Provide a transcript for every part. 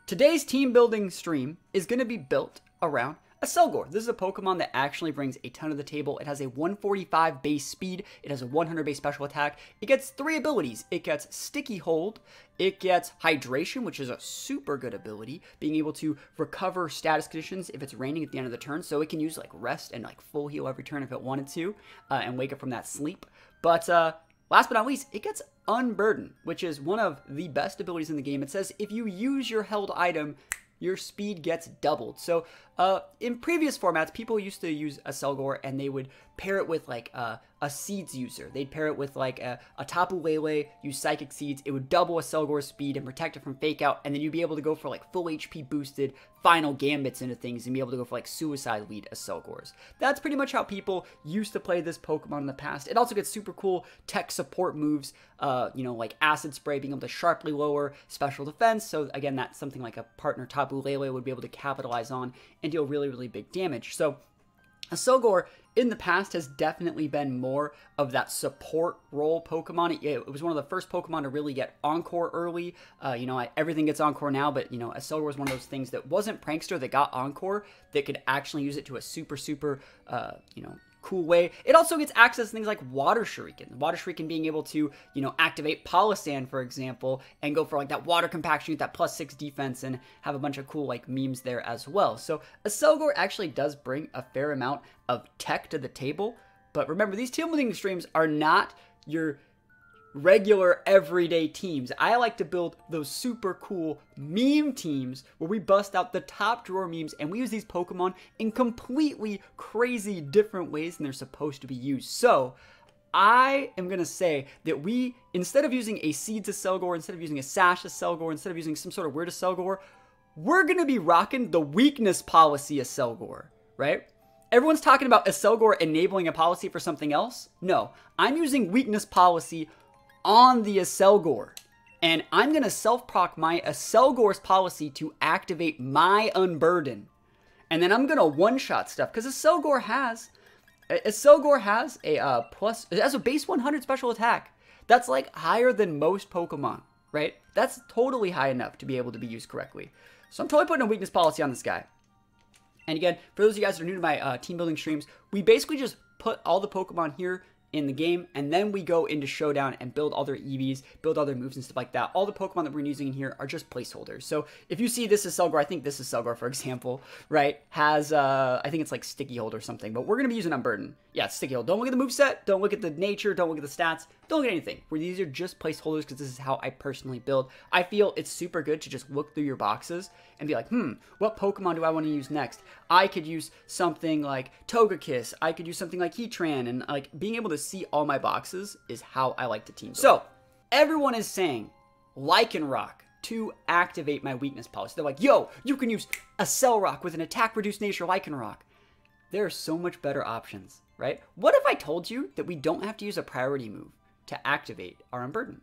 Today's team building stream is going to be built around Aselgor. This is a Pokemon that actually brings a ton to the table. It has a 145 base speed. It has a 100 base special attack. It gets 3 abilities. It gets Sticky Hold. It gets Hydration, which is a super good ability, being able to recover status conditions if it's raining at the end of the turn. So it can use like Rest and like full heal every turn if it wanted to, and wake up from that sleep. But last but not least, it gets Unburden, which is one of the best abilities in the game. It says if you use your held item, your speed gets doubled. So in previous formats, people used to use Aselgor and they would pair it with like a Seeds user. They'd pair it with like a Tapu Lele, use Psychic Seeds. It would double Aselgor's speed and protect it from Fake Out, and then you'd be able to go for like full HP boosted final gambits into things and be able to go for like Suicide Lead Aselgors. That's pretty much how people used to play this Pokemon in the past. It also gets super cool tech support moves, like Acid Spray, being able to sharply lower special defense. So again, that's something like a partner Tapu Lele would be able to capitalize on and deal really, really big damage. So Aselgor in the past has definitely been more of that support role Pokemon. It was one of the first Pokemon to really get Encore early. Everything gets Encore now, but Aselgor was one of those things that wasn't Prankster that got Encore that could actually use it to a super, cool way. It also gets access to things like Water Shuriken. Water Shuriken being able to, activate Palossand, for example, and go for like that water compaction with that +6 defense and have a bunch of cool like memes there as well. So Aselgor actually does bring a fair amount of tech to the table. But remember, these team building streams are not your regular everyday teams. I like to build those super cool meme teams where we bust out the top drawer memes and we use these Pokemon in completely crazy different ways than they're supposed to be used. So I am going to say that we, instead of using a Seeds Aselgor, instead of using a Sash Aselgor, instead of using some sort of weird Aselgor, we're going to be rocking the weakness policy Aselgor, right? Everyone's talking about Aselgor enabling a policy for something else. No, I'm using weakness policy on the Aselgor, and I'm going to self-proc my Aselgor's policy to activate my Unburden, and then I'm going to one-shot stuff, because Aselgor has it has a base 100 special attack. That's like higher than most Pokemon, right? That's totally high enough to be able to be used correctly. So I'm totally putting a weakness policy on this guy. And again, for those of you guys that are new to my team building streams, we basically just put all the Pokemon here in the game, and then we go into Showdown and build other EVs, build other moves and stuff like that. All the Pokemon that we're using in here are just placeholders. So if you see this Aselgor, I think this Aselgor, for example, right, has, I think it's like Sticky Hold or something, but we're going to be using Unburden. Yeah, Sticky Hold. Don't look at the moveset, don't look at the nature, don't look at the stats, don't look at anything. These are just placeholders because this is how I personally build. I feel it's super good to just look through your boxes and be like, what Pokemon do I want to use next? I could use something like Togekiss, I could use something like Heatran, and like being able to see all my boxes is how I like to team build. So, everyone is saying Lycanroc to activate my weakness policy. They're like, yo, you can use Aselrock with an attack reduced nature Lycanroc. There are so much better options, right? What if I told you that we don't have to use a priority move to activate our Unburden?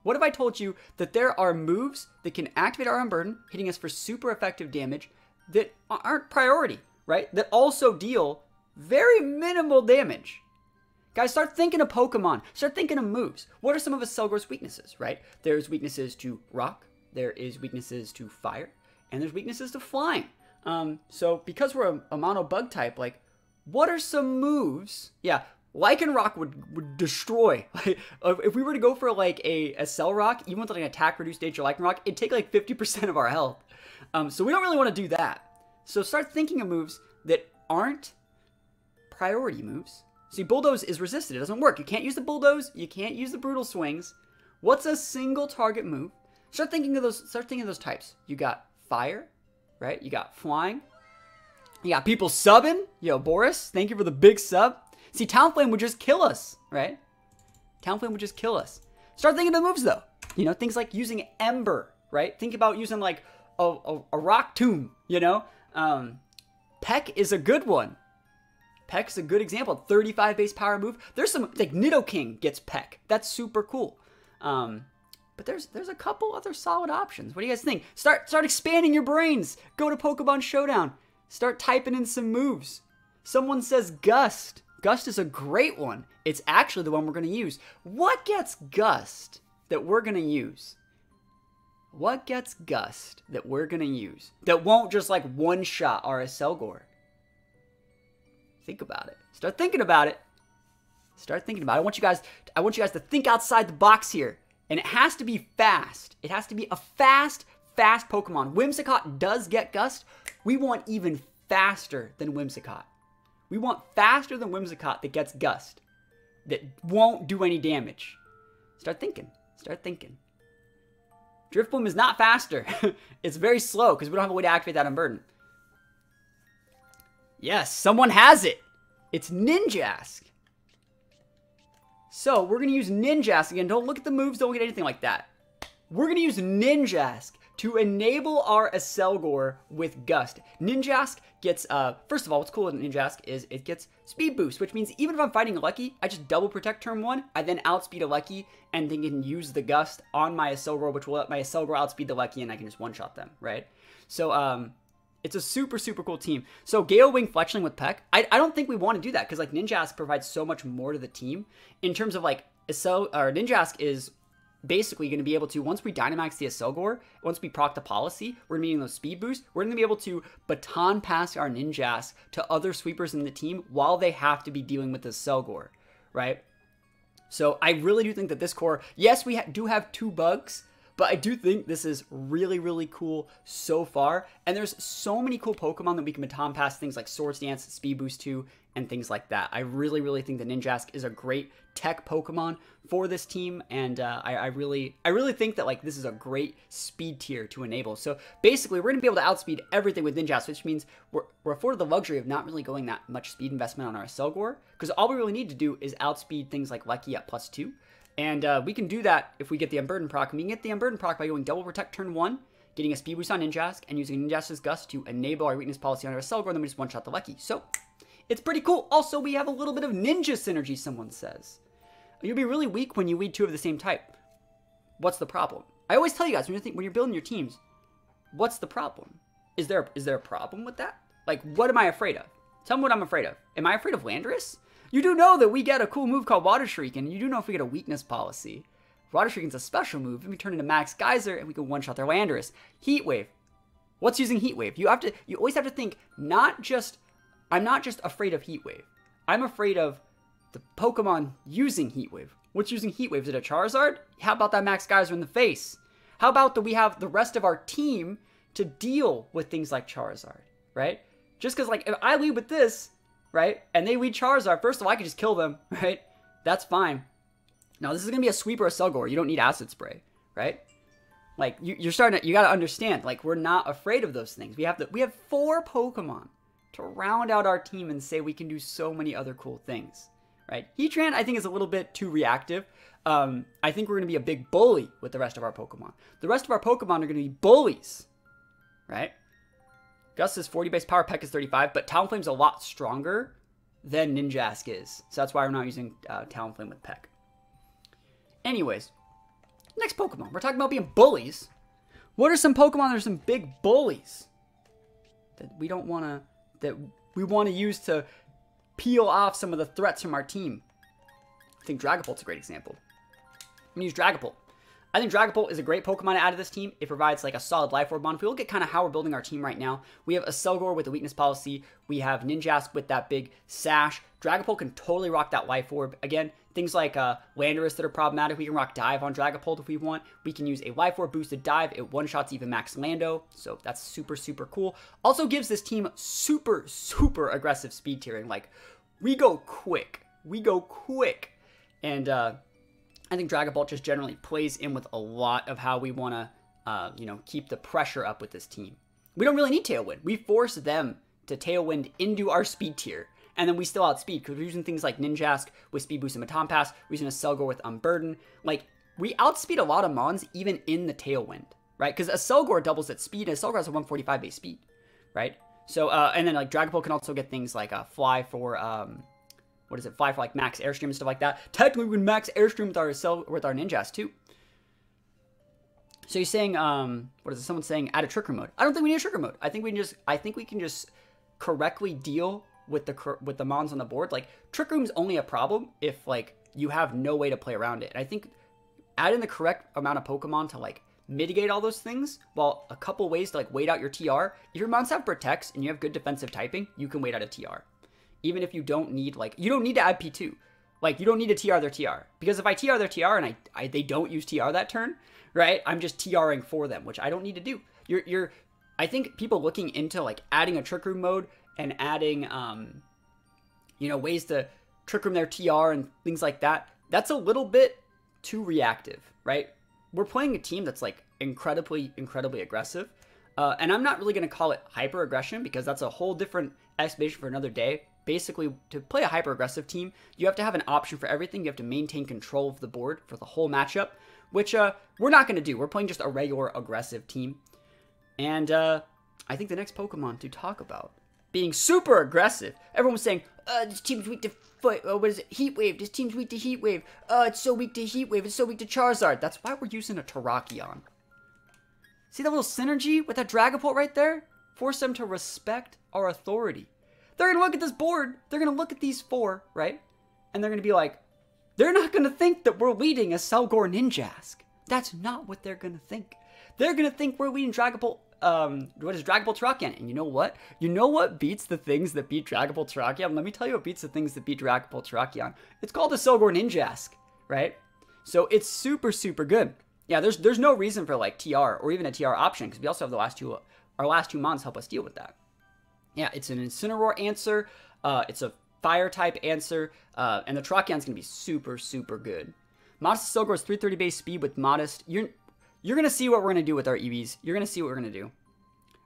What if I told you that there are moves that can activate our Unburden, hitting us for super effective damage, that aren't priority, right? That also deal very minimal damage. Guys, start thinking of Pokemon. Start thinking of moves. What are some of Aselgor's weaknesses, right? There's weaknesses to rock. There is weaknesses to fire. And there's weaknesses to flying. So because we're a mono bug type, like, what are some moves? Yeah, Lycanroc would destroy. If we were to go for like a Aselrock, even with like an attack reduced nature Lycanroc, it'd take like 50% of our health. So we don't really want to do that. So start thinking of moves that aren't priority moves. See, Bulldoze is resisted. It doesn't work. You can't use the Bulldoze. You can't use the Brutal Swings. What's a single target move? Start thinking of those types. You got fire, right? You got flying. You got people subbing. Yo, Boris, thank you for the big sub. See, Talonflame would just kill us, right? Talonflame would just kill us. Start thinking of the moves, though. Things like using Ember, right? Think about using, like, a Rock Tomb, Peck is a good one. Peck's a good example. 35 base power move. There's some, like, Nidoking gets Peck. That's super cool. But there's a couple other solid options. What do you guys think? Start expanding your brains. Go to Pokemon Showdown. Start typing in some moves. Someone says Gust. Gust is a great one. It's actually the one we're going to use. What gets Gust that we're going to use? What gets Gust that we're going to use that won't just like one-shot our Aselgor? Think about it. Start thinking about it. Start thinking about it. I want you guys to think outside the box here. And it has to be fast. It has to be a fast Pokemon. Whimsicott does get Gust. We want even faster than Whimsicott. We want faster than Whimsicott that gets Gust. That won't do any damage. Start thinking. Start thinking. Drifblim is not faster. It's very slow because we don't have a way to activate that Unburden. Yes, someone has it. It's Ninjask. So we're going to use Ninjask again. Don't look at the moves. Don't get anything like that. We're going to use Ninjask to enable our Aselgor with Gust. Ninjask gets, first of all, what's cool with Ninjask is it gets Speed Boost, which means even if I'm fighting a Lucky, I just double protect turn 1, I then outspeed a Lucky, and then can use the Gust on my Aselgor, which will let my Aselgor outspeed the Lucky, and I can just one-shot them, right? So, it's a super, super cool team. So, Gale Wing Fletchling with Peck, I don't think we want to do that, because, like, Ninjask provides so much more to the team, in terms of, like, Ninjask is basically going to be able to, once we Dynamax the Aselgor, once we proc the Policy, we're going to be getting those speed boosts, we're going to be able to baton pass our Ninjask to other sweepers in the team while they have to be dealing with the Aselgor, right? So I really do think that this core, yes, we do have 2 bugs, but I do think this is really, really cool so far. And there's so many cool Pokemon that we can baton pass, things like Swords Dance, Speed Boost 2, and things like that. I really, really think that Ninjask is a great tech Pokemon for this team, and I really think that like this is a great speed tier to enable. So basically, we're going to be able to outspeed everything with Ninjask, which means we're afforded the luxury of not really going that much speed investment on our Aselgor, because all we really need to do is outspeed things like Lucky at +2, and we can do that if we get the Unburden proc. We can get the Unburden proc by going double protect turn 1, getting a speed boost on Ninjask, and using Ninjask's Gust to enable our weakness policy on our Aselgor, and then we just one-shot the Lucky. So it's pretty cool. Also, we have a little bit of ninja synergy, someone says. You'll be really weak when you weed 2 of the same type. What's the problem? I always tell you guys, when you're building your teams, what's the problem? Is there a problem with that? Like, what am I afraid of? Tell me what I'm afraid of. Am I afraid of Landorus? You do know that we get a cool move called Water Shuriken, and you do know if we get a weakness policy. Water Shuriken's a special move, and we turn into Max Geyser, and we can one-shot their Landorus. Heat Wave. What's using Heat Wave? You always have to think, I'm not just afraid of Heat Wave. I'm afraid of the Pokemon using Heat Wave. What's using Heat Wave? Is it a Charizard? How about that Max Geyser in the face? How about that we have the rest of our team to deal with things like Charizard, right? Just because, like, if I lead with this, right, and they lead Charizard, first of all, I can just kill them, right? That's fine. Now, this is going to be a sweeper Aselgor. You don't need Acid Spray, right? Like, you got to understand, like, we're not afraid of those things. We have 4 Pokemon to round out our team and say we can do so many other cool things, right? Heatran, I think, is a little bit too reactive. I think we're going to be a big bully with the rest of our Pokemon. The rest of our Pokemon are going to be bullies, right? Gus is 40 base power, Peck is 35, but Talonflame's a lot stronger than Ninjask is. So that's why we're not using Talonflame with Peck. Anyways, next Pokemon. We're talking about being bullies. What are some Pokemon that are some big bullies that we don't want to, that we want to use to peel off some of the threats from our team? I think Dragapult's a great example. I'm going to use Dragapult. I think Dragapult is a great Pokemon to add to this team. It provides like a solid Life Orb bond. If we look at kind of how we're building our team right now, we have Aselgor with the weakness policy. We have Ninjask with that big sash. Dragapult can totally rock that Life Orb. Again, things like Landorus that are problematic. We can rock Dive on Dragapult if we want. We can use a Life Orb boosted Dive. It one-shots even Max Lando. So that's super, super cool. Also gives this team super, super aggressive speed tiering. Like, we go quick. We go quick. And I think Dragapult just generally plays in with a lot of how we want to, keep the pressure up with this team. We don't really need Tailwind. We force them to Tailwind into our speed tier, and then we still outspeed because we're using things like Ninjask with Speed Boost and Baton Pass. We're using Aselgor with Unburden. Like, we outspeed a lot of Mons even in the Tailwind, right? Because Aselgor doubles its speed, and Aselgor has a 145 base speed, right? So, and then like Dragapult can also get things like Fly for Fly for like max airstream and stuff like that. Technically, we can max airstream with our Ninjas too. So you're saying, someone's saying add a Trick Room mode. I don't think we need a Trick Room mode. I think we can just correctly deal with the Mons on the board. Like, Trick Room's only a problem if like you have no way to play around it. And I think adding the correct amount of Pokemon to like mitigate all those things, well, a couple ways to like wait out your TR. If your mons have protects and you have good defensive typing, you can wait out a TR. Even if you don't need like, you don't need to add P2. Like, you don't need to TR their TR. Because if I TR their TR and they don't use TR that turn, right, I'm just TRing for them, which I don't need to do. I think people looking into like adding a Trick Room mode and adding, you know, ways to Trick Room their TR and things like that, that's a little bit too reactive, right? We're playing a team that's like incredibly aggressive. And I'm not really going to call it hyper aggression because that's a whole different explanation for another day. Basically, to play a hyper aggressive team, you have to have an option for everything. You have to maintain control of the board for the whole matchup, which we're not going to do. We're playing just a regular aggressive team. And I think the next Pokemon to talk about being super aggressive. Everyone was saying, this team's weak to what is it? Heat Wave. This team's weak to Heat Wave. It's so weak to Heat Wave. It's so weak to Charizard. That's why we're using a Terrakion. See that little synergy with that Dragapult right there? Force them to respect our authority. They're going to look at this board. They're going to look at these 4, right? And they're going to be like, they're not going to think that we're leading a Selgor Ninjask. That's not what they're going to think. They're going to think we're leading Dragapult, what is Dragapult Terrakion? And you know what? You know what beats the things that beat Dragapult Terrakion? Let me tell you what beats the things that beat Dragapult Terrakion. It's called the Selgor Ninjask, right? So it's super good. Yeah, there's no reason for like TR or even a TR option because we also have our last two mons help us deal with that. Yeah, it's an Incineroar answer. It's a Fire type answer, and the Terrakion's gonna be super good. Modest Selgor is 330 base speed with Modest. You're gonna see what we're gonna do with our EVs. You're gonna see what we're gonna do.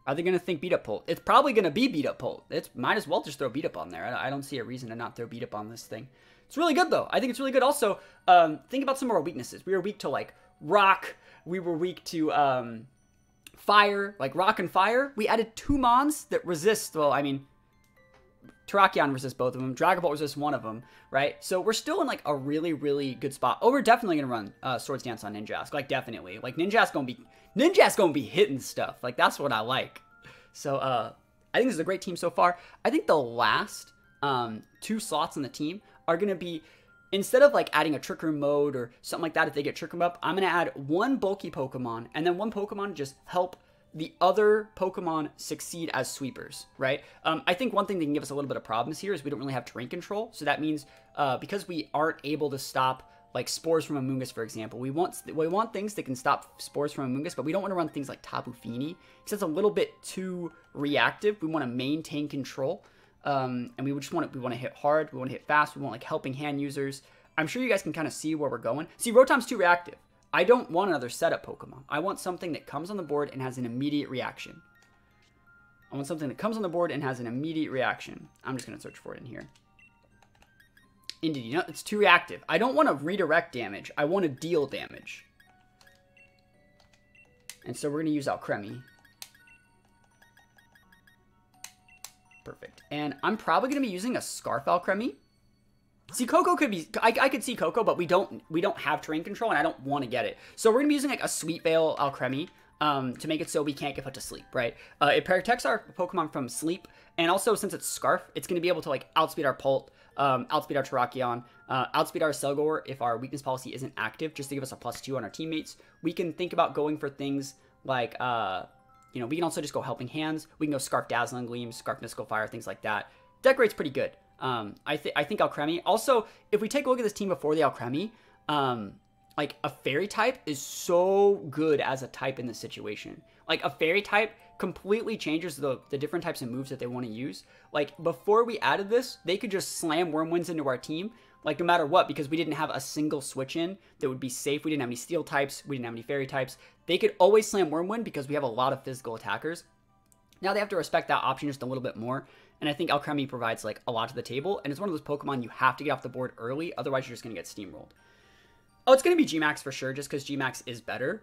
Are they gonna think Beat Up Pult? It's probably gonna be Beat Up Pult. It's might as well just throw Beat Up on there. I don't see a reason to not throw Beat Up on this thing. It's really good though. I think it's really good. Also, think about some of our weaknesses. We were weak to like Rock. We were weak to Fire, like Rock and Fire. We added 2 mons that resist. Well, I mean, Terrakion resists both of them. Dragapult resists one of them, right? So we're still in like a really good spot. Oh, we're definitely gonna run Swords Dance on Ninjask. Like definitely. Like Ninjask gonna be hitting stuff. Like that's what I like. So I think this is a great team so far. I think the last 2 slots on the team are gonna be, instead of like adding a Trick Room mode or something like that, if they get Trick Room up, I'm gonna add 1 bulky Pokemon and then 1 Pokemon to just help the other Pokemon succeed as sweepers, right? I think one thing that can give us a little bit of problems here is we don't really have terrain control. So that means because we aren't able to stop like spores from Amoonguss, for example, we want things that can stop spores from Amoonguss, but we don't want to run things like Tapu Fini because it's a little bit too reactive. We want to maintain control, and we want to hit hard, we want to hit fast, we want like helping hand users. I'm sure you guys can kind of see where we're going. See, Rotom's too reactive. I don't want another setup Pokemon. I want something that comes on the board and has an immediate reaction. I'm just going to search for it in here. Indeed, you know, it's too reactive. I don't want to redirect damage. I want to deal damage. And so we're going to use Alcremie. Perfect. And I'm probably going to be using a Scarf Alcremie. See, Coco could be, I could see Coco, but we don't have terrain control, and I don't want to get it. So we're going to be using like a Sweet Veil Alcremie to make it so we can't get put to sleep, right? It protects our Pokemon from sleep, and also since it's Scarf, it's going to be able to like outspeed our Pult, outspeed our Terrakion, outspeed our Selgor if our weakness policy isn't active, just to give us a +2 on our teammates. We can think about going for things like, you know, we can also just go Helping Hands. We can go Scarf Dazzling Gleam, Scarf Mystical Fire, things like that. Deck rate's pretty good. I think Alcremie. Also, if we take a look at this team before the Alcremie, like a Fairy type is so good as a type in this situation. Like a Fairy type completely changes the different types of moves that they want to use. Like before we added this, they could just slam Wyrmwinds into our team, like no matter what, because we didn't have a single switch in that would be safe. We didn't have any Steel types. We didn't have any Fairy types. They could always slam Wyrmwind because we have a lot of physical attackers. Now they have to respect that option just a little bit more. And I think Alcremie provides like a lot to the table. And it's one of those Pokemon you have to get off the board early. Otherwise, you're just going to get steamrolled. Oh, it's going to be Gmax for sure, just because Gmax is better.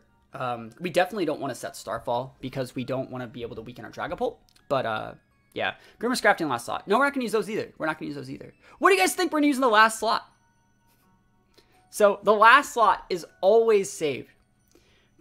We definitely don't want to set Starfall because we don't want to be able to weaken our Dragapult. But yeah, Grimace Crafting last slot. No, we're not going to use those either. What do you guys think we're going to use in the last slot? So the last slot is always saved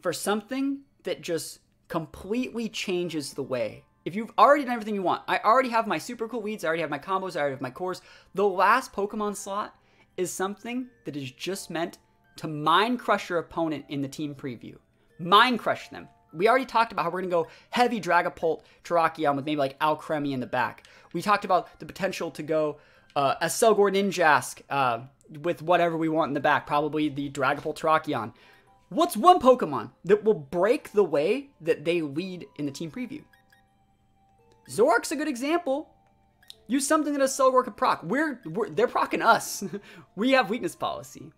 for something that just completely changes the way. If you've already done everything you want, I already have my super cool leads, I already have my combos, I already have my cores. The last Pokemon slot is something that is just meant to mind crush your opponent in the team preview. Mind Crush them. We already talked about how we're going to go heavy Dragapult Terrakion with maybe like Alcremie in the back. We talked about the potential to go a Selgor Ninjask with whatever we want in the back. Probably the Dragapult Terrakion. What's one Pokemon that will break the way that they lead in the team preview? Zoroark's a good example. Use something that a Selgor could proc. They're procking us. We have weakness policy.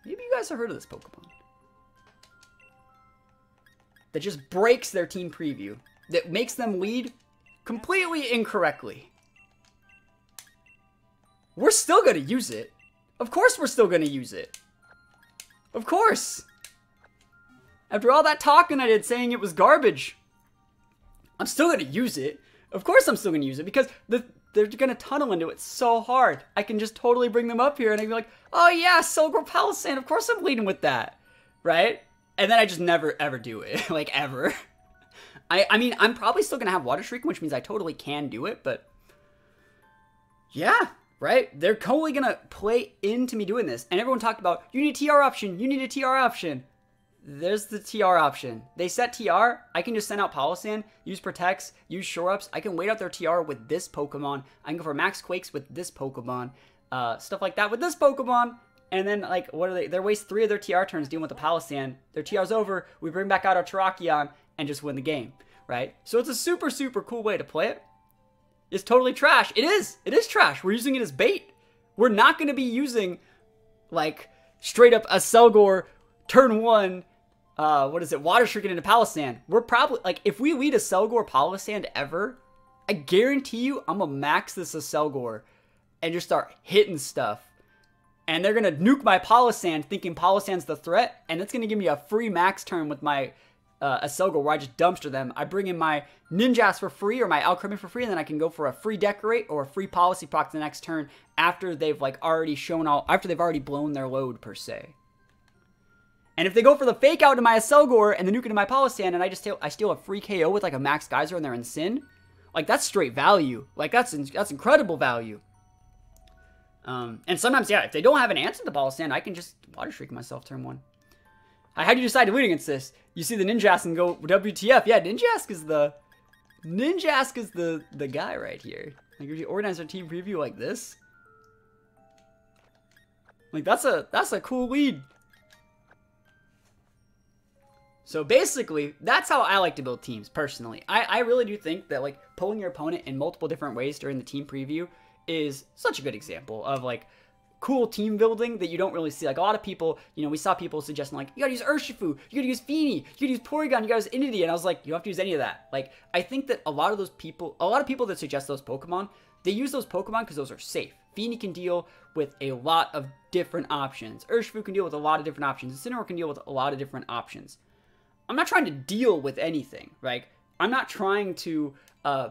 Maybe you guys have heard of this Pokemon. That just breaks their team preview. That makes them lead completely incorrectly. We're still going to use it. Of course we're still going to use it. Of course. After all that talking I did saying it was garbage, I'm still going to use it. Of course I'm still going to use it because they're going to tunnel into it so hard. I can just totally bring them up here and I'd be like, oh yeah, Selgor Palossand, of course I'm leading with that. Right? And then I just never ever do it. Like ever. I mean, I'm probably still going to have Water Shriek, which means I totally can do it, but yeah. Right? They're totally going to play into me doing this. And everyone talked about, you need a TR option. You need a TR option. There's the TR option. They set TR. I can just send out Palossand, use Protects, use Shore Ups. I can wait out their TR with this Pokemon. I can go for Max Quakes with this Pokemon. Stuff like that with this Pokemon. And then, like, what are they? They waste 3 of their TR turns dealing with the Palossand. Their TR's over. We bring back out our Terrakion and just win the game. Right? So it's a super, super cool way to play it. It's totally trash. It is. It is trash. We're using it as bait. We're not going to be using, like, straight up a Selgor turn 1, Water Shriek into Palossand. We're probably, like, if we lead a Selgor Palossand ever, I guarantee you I'm going to max this a Selgor and just start hitting stuff. And they're going to nuke my Palossand thinking Palossand's the threat, and it's going to give me a free max turn with my a Selgor where I just dumpster them. I bring in my Ninjask for free or my Alcremie for free, and then I can go for a free Decorate or a free Policy Proc the next turn after they've like already after they've already blown their load per se. And if they go for the fake out to my Selgor and the nuke into my Palossand, and I steal a free KO with like a Max Geyser and they're in Sin, like that's straight value. Like that's incredible value. And sometimes, yeah, if they don't have an answer to the Palossand, I can just Water Shriek myself turn 1. How do you decide to lead against this? You see the Ninjask and go WTF. Yeah, Ninjask is the guy right here. Like if you organize our team preview like this, like that's a cool lead. So basically, that's how I like to build teams personally. I really do think that like pulling your opponent in multiple different ways during the team preview is such a good example of like cool team building that you don't really see. Like a lot of people, you know, we saw people suggesting like, you gotta use Urshifu, you gotta use Feeny, you gotta use Porygon, you gotta use Inity, and I was like, you don't have to use any of that. Like, I think that a lot of people that suggest those Pokemon, they use those Pokemon because those are safe. Feeny can deal with a lot of different options. Urshifu can deal with a lot of different options. Incineroar can deal with a lot of different options. I'm not trying to deal with anything, right? I'm not trying to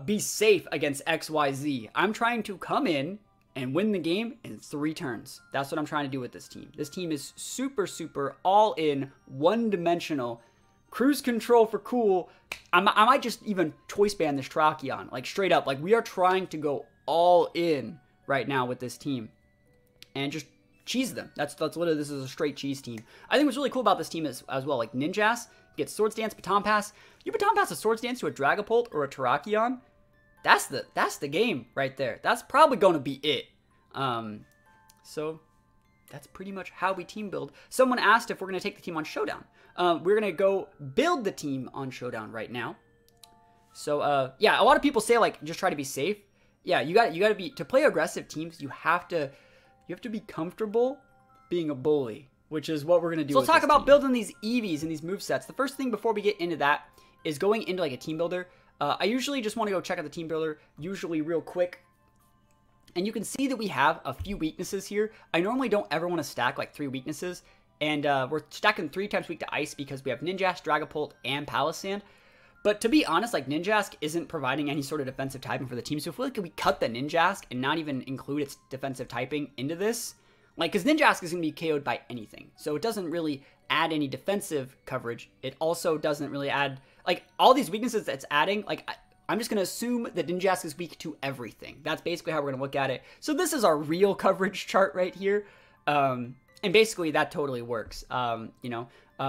be safe against XYZ. I'm trying to come in and win the game in 3 turns. That's what I'm trying to do with this team. This team is super, super all-in, one-dimensional, cruise control for cool. I might just even choice ban this Terrakion, like straight up. Like we are trying to go all in right now with this team and just cheese them. That's literally, this is a straight cheese team. I think what's really cool about this team is as well, like Ninjask gets Swords Dance, Baton Pass. You Baton Pass a Swords Dance to a Dragapult or a Terrakion, that's the game right there. That's probably going to be it. So that's pretty much how we team build. Someone asked if we're going to take the team on Showdown. We're going to go build the team on Showdown right now. So, yeah, a lot of people say like, just try to be safe. Yeah, you got to be, to play aggressive teams, you have to be comfortable being a bully, which is what we're going to do. So we'll talk about building these EVs and these movesets. The first thing before we get into that is going into like a team builder. I usually just want to go check out the team builder, usually real quick. And you can see that we have a few weaknesses here. I normally don't ever want to stack like 3 weaknesses. And we're stacking 3 times weak to Ice because we have Ninjask, Dragapult, and Palossand. But to be honest, like Ninjask isn't providing any sort of defensive typing for the team. So if we cut the Ninjask and not even include its defensive typing into this, like, because Ninjask is going to be KO'd by anything. So it doesn't really add any defensive coverage. It also doesn't really add, like, all these weaknesses that's adding, like, I'm just going to assume that Ninjask is weak to everything. That's basically how we're going to look at it. So this is our real coverage chart right here. And basically, that totally works. You know,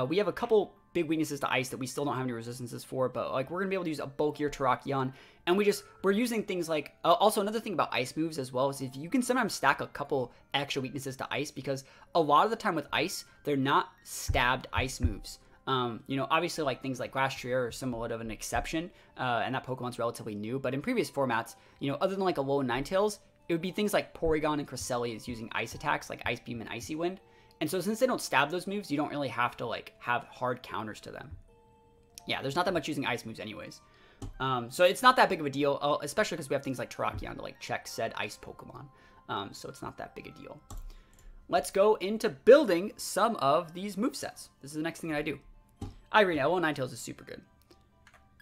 we have a couple big weaknesses to ice that we still don't have any resistances for, but like we're gonna be able to use a bulkier Terrakion, and we're using things like also another thing about ice moves as well is if you can sometimes stack a couple extra weaknesses to ice, because a lot of the time with ice they're not stabbed ice moves. You know, obviously like things like Glastrier are somewhat of an exception, and that Pokemon's relatively new, but in previous formats, you know, other than like Alolan Ninetales, it would be things like Porygon and Cresselia using ice attacks like Ice Beam and Icy Wind. And so since they don't stab those moves, you don't really have to like have hard counters to them. Yeah, there's not that much using ice moves anyways. So it's not that big of a deal, especially because we have things like Terrakion to like check said ice Pokemon. So it's not that big a deal. Let's go into building some of these movesets. This is the next thing that I do. Irina, Alolan Ninetales is super good.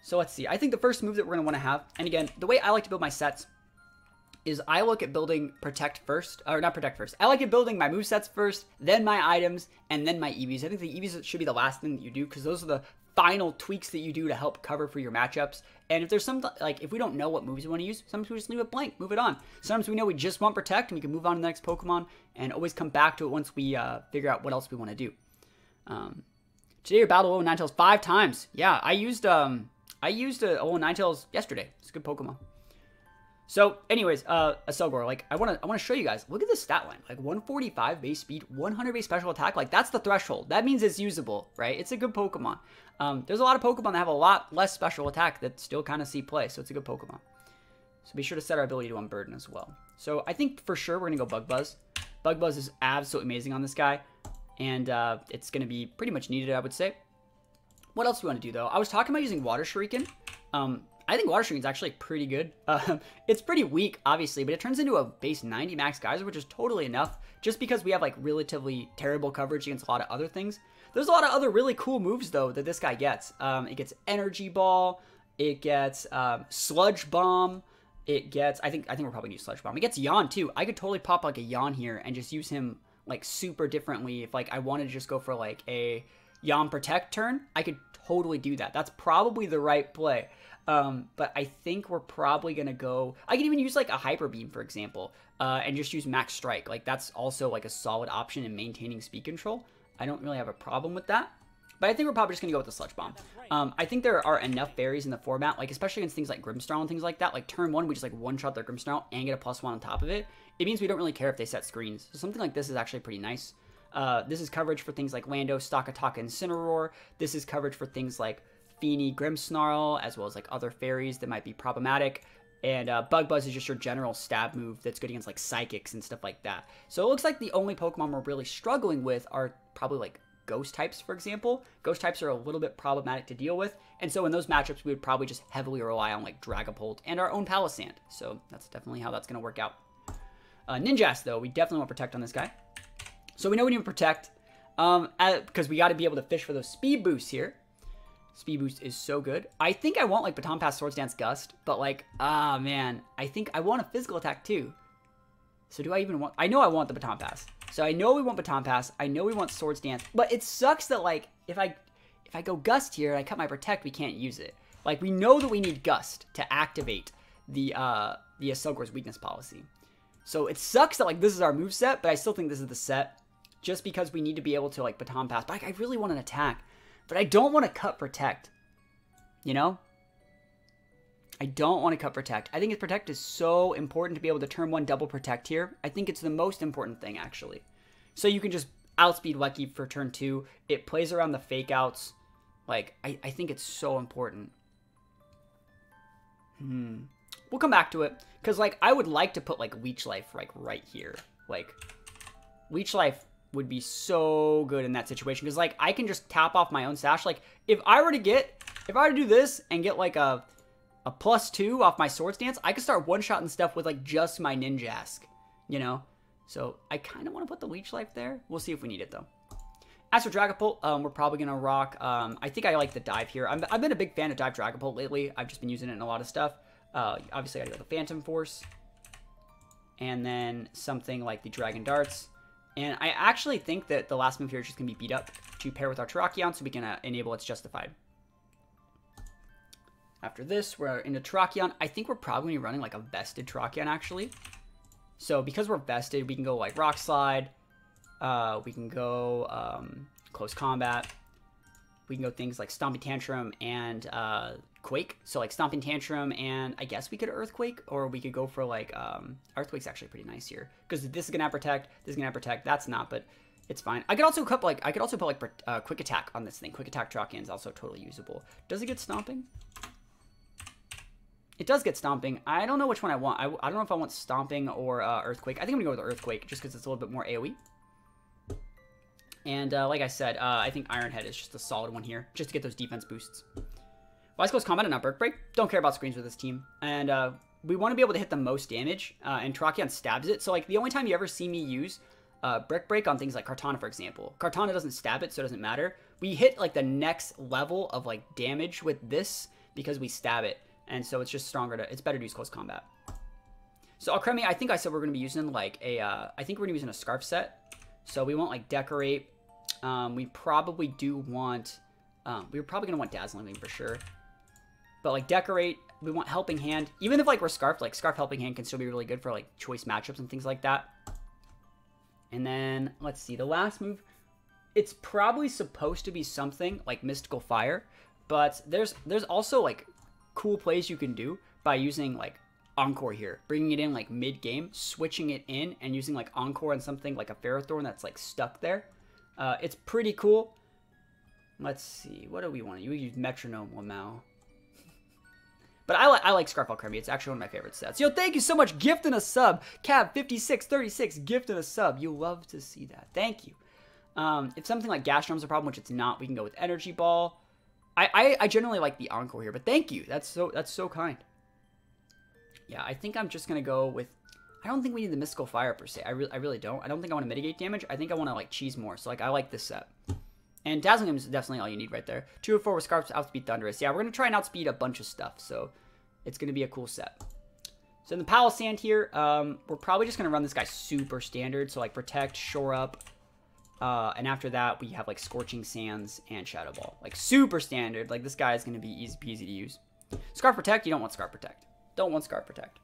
So let's see. I think the first move that we're going to want to have, and again, the way I like to build my sets is I look at building Protect first, or not Protect first. I like at building my movesets first, then my items, and then my EVs. I think the EVs should be the last thing that you do, because those are the final tweaks that you do to help cover for your matchups. And if there's some, like, if we don't know what moves we want to use, sometimes we just leave it blank, move it on. Sometimes we know we just want Protect, and we can move on to the next Pokemon, and always come back to it once we figure out what else we want to do. Today, your battle Alolan Ninetales 5 times. Yeah, I used Alolan Ninetales yesterday. It's a good Pokemon. So, anyways, a Selgor, like, I want to show you guys, look at this stat line, like, 145 base speed, 100 base special attack, like, that's the threshold. That means it's usable, right? It's a good Pokemon. There's a lot of Pokemon that have a lot less special attack that still kind of see play, so it's a good Pokemon. So be sure to set our ability to Unburden as well. So I think for sure we're going to go Bug Buzz. Bug Buzz is absolutely amazing on this guy, and it's going to be pretty much needed, I would say. What else do we want to do, though? I was talking about using Water Shuriken. I think Water Shuriken's actually pretty good. It's pretty weak, obviously, but it turns into a base 90 max Geyser, which is totally enough, just because we have, like, relatively terrible coverage against a lot of other things. There's a lot of other really cool moves, though, that this guy gets. It gets Energy Ball, it gets Sludge Bomb, it gets, I think we're probably gonna use Sludge Bomb. It gets Yawn, too. I could totally pop, like, a Yawn here and just use him, like, super differently. If, like, I wanted to just go for, like, a Yawn Protect turn, I could totally do that. That's probably the right play. But I think we're probably going to go... I could even use, like, a Hyper Beam, for example, and just use Max Strike. Like, that's also, like, a solid option in maintaining speed control. I don't really have a problem with that. But I think we're probably just going to go with the Sludge Bomb. I think there are enough berries in the format, like, especially against things like Grimmsnarl and things like that. Like, turn 1, we just, like, one-shot their Grimmsnarl and get a +1 on top of it. It means we don't really care if they set screens. So something like this is actually pretty nice. This is coverage for things like Lando, Stakataka, and Incineroar. This is coverage for things like Feeny, Grimmsnarl, as well as like other fairies that might be problematic. And Bug Buzz is just your general stab move that's good against like Psychics and stuff like that. So it looks like the only Pokemon we're really struggling with are probably like Ghost types, for example. Ghost types are a little bit problematic to deal with. And so in those matchups, we would probably just heavily rely on like Dragapult and our own Palossand. So that's definitely how that's going to work out. Ninjask, though, we definitely want Protect on this guy. So we know we need to Protect because we got to be able to fish for those speed boosts here. Speed boost is so good. I think I want like Baton Pass, Swords Dance, Gust, but like, man, I think I want a physical attack too. So do I even want, I know I want the Baton Pass. So I know we want Baton Pass, I know we want Swords Dance, but it sucks that like, if I go Gust here and I cut my Protect, we can't use it. Like we know that we need Gust to activate the Selgor's weakness policy. So it sucks that like this is our moveset, but I still think this is the set just because we need to be able to like Baton Pass. But like, I really want an attack. But I don't want to cut Protect, you know? I don't want to cut Protect. I think Protect is so important to be able to turn 1 double Protect here. I think it's the most important thing, actually. So you can just outspeed Lucky for turn 2. It plays around the fake outs. Like, I think it's so important. We'll come back to it. Because, like, I would like to put, like, Leech Life, like, right here. Like, Leech Life would be so good in that situation because like I can just tap off my own stash. Like if I were to do this and get like a +2 off my Swords Dance, I could start one-shotting stuff with like just my Ninjask, you know? So I kind of want to put the Leech Life there. We'll see if we need it though. As for Dragapult, we're probably going to rock, I think I like the Dive here. I've been a big fan of Dive Dragapult lately. I've just been using it in a lot of stuff. Obviously I got to go the Phantom Force and then something like the Dragon Darts. And I actually think that the last move here is just going to be Beat Up to pair with our Terrakion so we can enable its Justified. After this, we're into Terrakion. I think we're probably going to be running like a vested Terrakion actually. So because we're vested, we can go like Rock Slide, We can go close combat. We can go things like Stomping Tantrum and Quake. So like Stomping Tantrum and I guess we could Earthquake, or we could go for like Earthquake's actually pretty nice here because this is gonna have Protect, this is gonna have Protect. That's not, but it's fine. I could also put like Quick Attack on this thing. Quick Attack Trakian is also totally usable. Does it get Stomping? It does get Stomping. I don't know which one I want. I don't know if I want Stomping or Earthquake. I think I'm gonna go with Earthquake just because it's a little bit more AoE. And like I said, I think Ironhead is just a solid one here, just to get those defense boosts. Wise Close Combat and not Brick Break. Don't care about screens with this team. And we want to be able to hit the most damage, and Trakian stabs it. So like the only time you ever see me use Brick Break on things like Kartana, for example. Kartana doesn't stab it, so it doesn't matter. We hit like the next level of like damage with this because we stab it. And so it's just stronger it's better to use Close Combat. So Alcremie, I think I said we're going to be using like I think we're going to be using a Scarf set. So we want like Decorate. We probably do want, we're probably going to want Dazzling Gleam for sure. But like Decorate, we want Helping Hand. Even if like we're Scarf, like Scarf Helping Hand can still be really good for like choice matchups and things like that. And then, let's see, the last move, it's probably supposed to be something like Mystical Fire. But there's also like cool plays you can do by using like Encore here, bringing it in like mid-game, switching it in, and using like Encore on something like a Ferrothorn that's like stuck there. It's pretty cool. Let's see, what do we want to use? We use Metronome Lamau. But I like Scarf Alcremie. It's actually one of my favorite sets. Yo, thank you so much. Gifting a sub. Cab5636 gifting a sub. You love to see that. Thank you. If something like Gastronome's a problem, which it's not, we can go with Energy Ball. I generally like the Encore here, but thank you. That's so kind. Yeah, I think I'm just gonna go with. I don't think we need the Mystical Fire per se. I really don't. I don't think I want to mitigate damage. I think I want to like cheese more. So like I like this set. And Dazzling Gleam is definitely all you need right there. 2 or 4 with Scarf to outspeed Thunderous. Yeah, we're gonna try and outspeed a bunch of stuff. So it's gonna be a cool set. So in the Palossand here, we're probably just gonna run this guy super standard. So like Protect, Shore Up. And after that, we have like Scorching Sands and Shadow Ball. Like super standard. Like this guy is going to be easy peasy to use. Scarf Protect, you don't want Scarf Protect. Don't want Scarf Protect.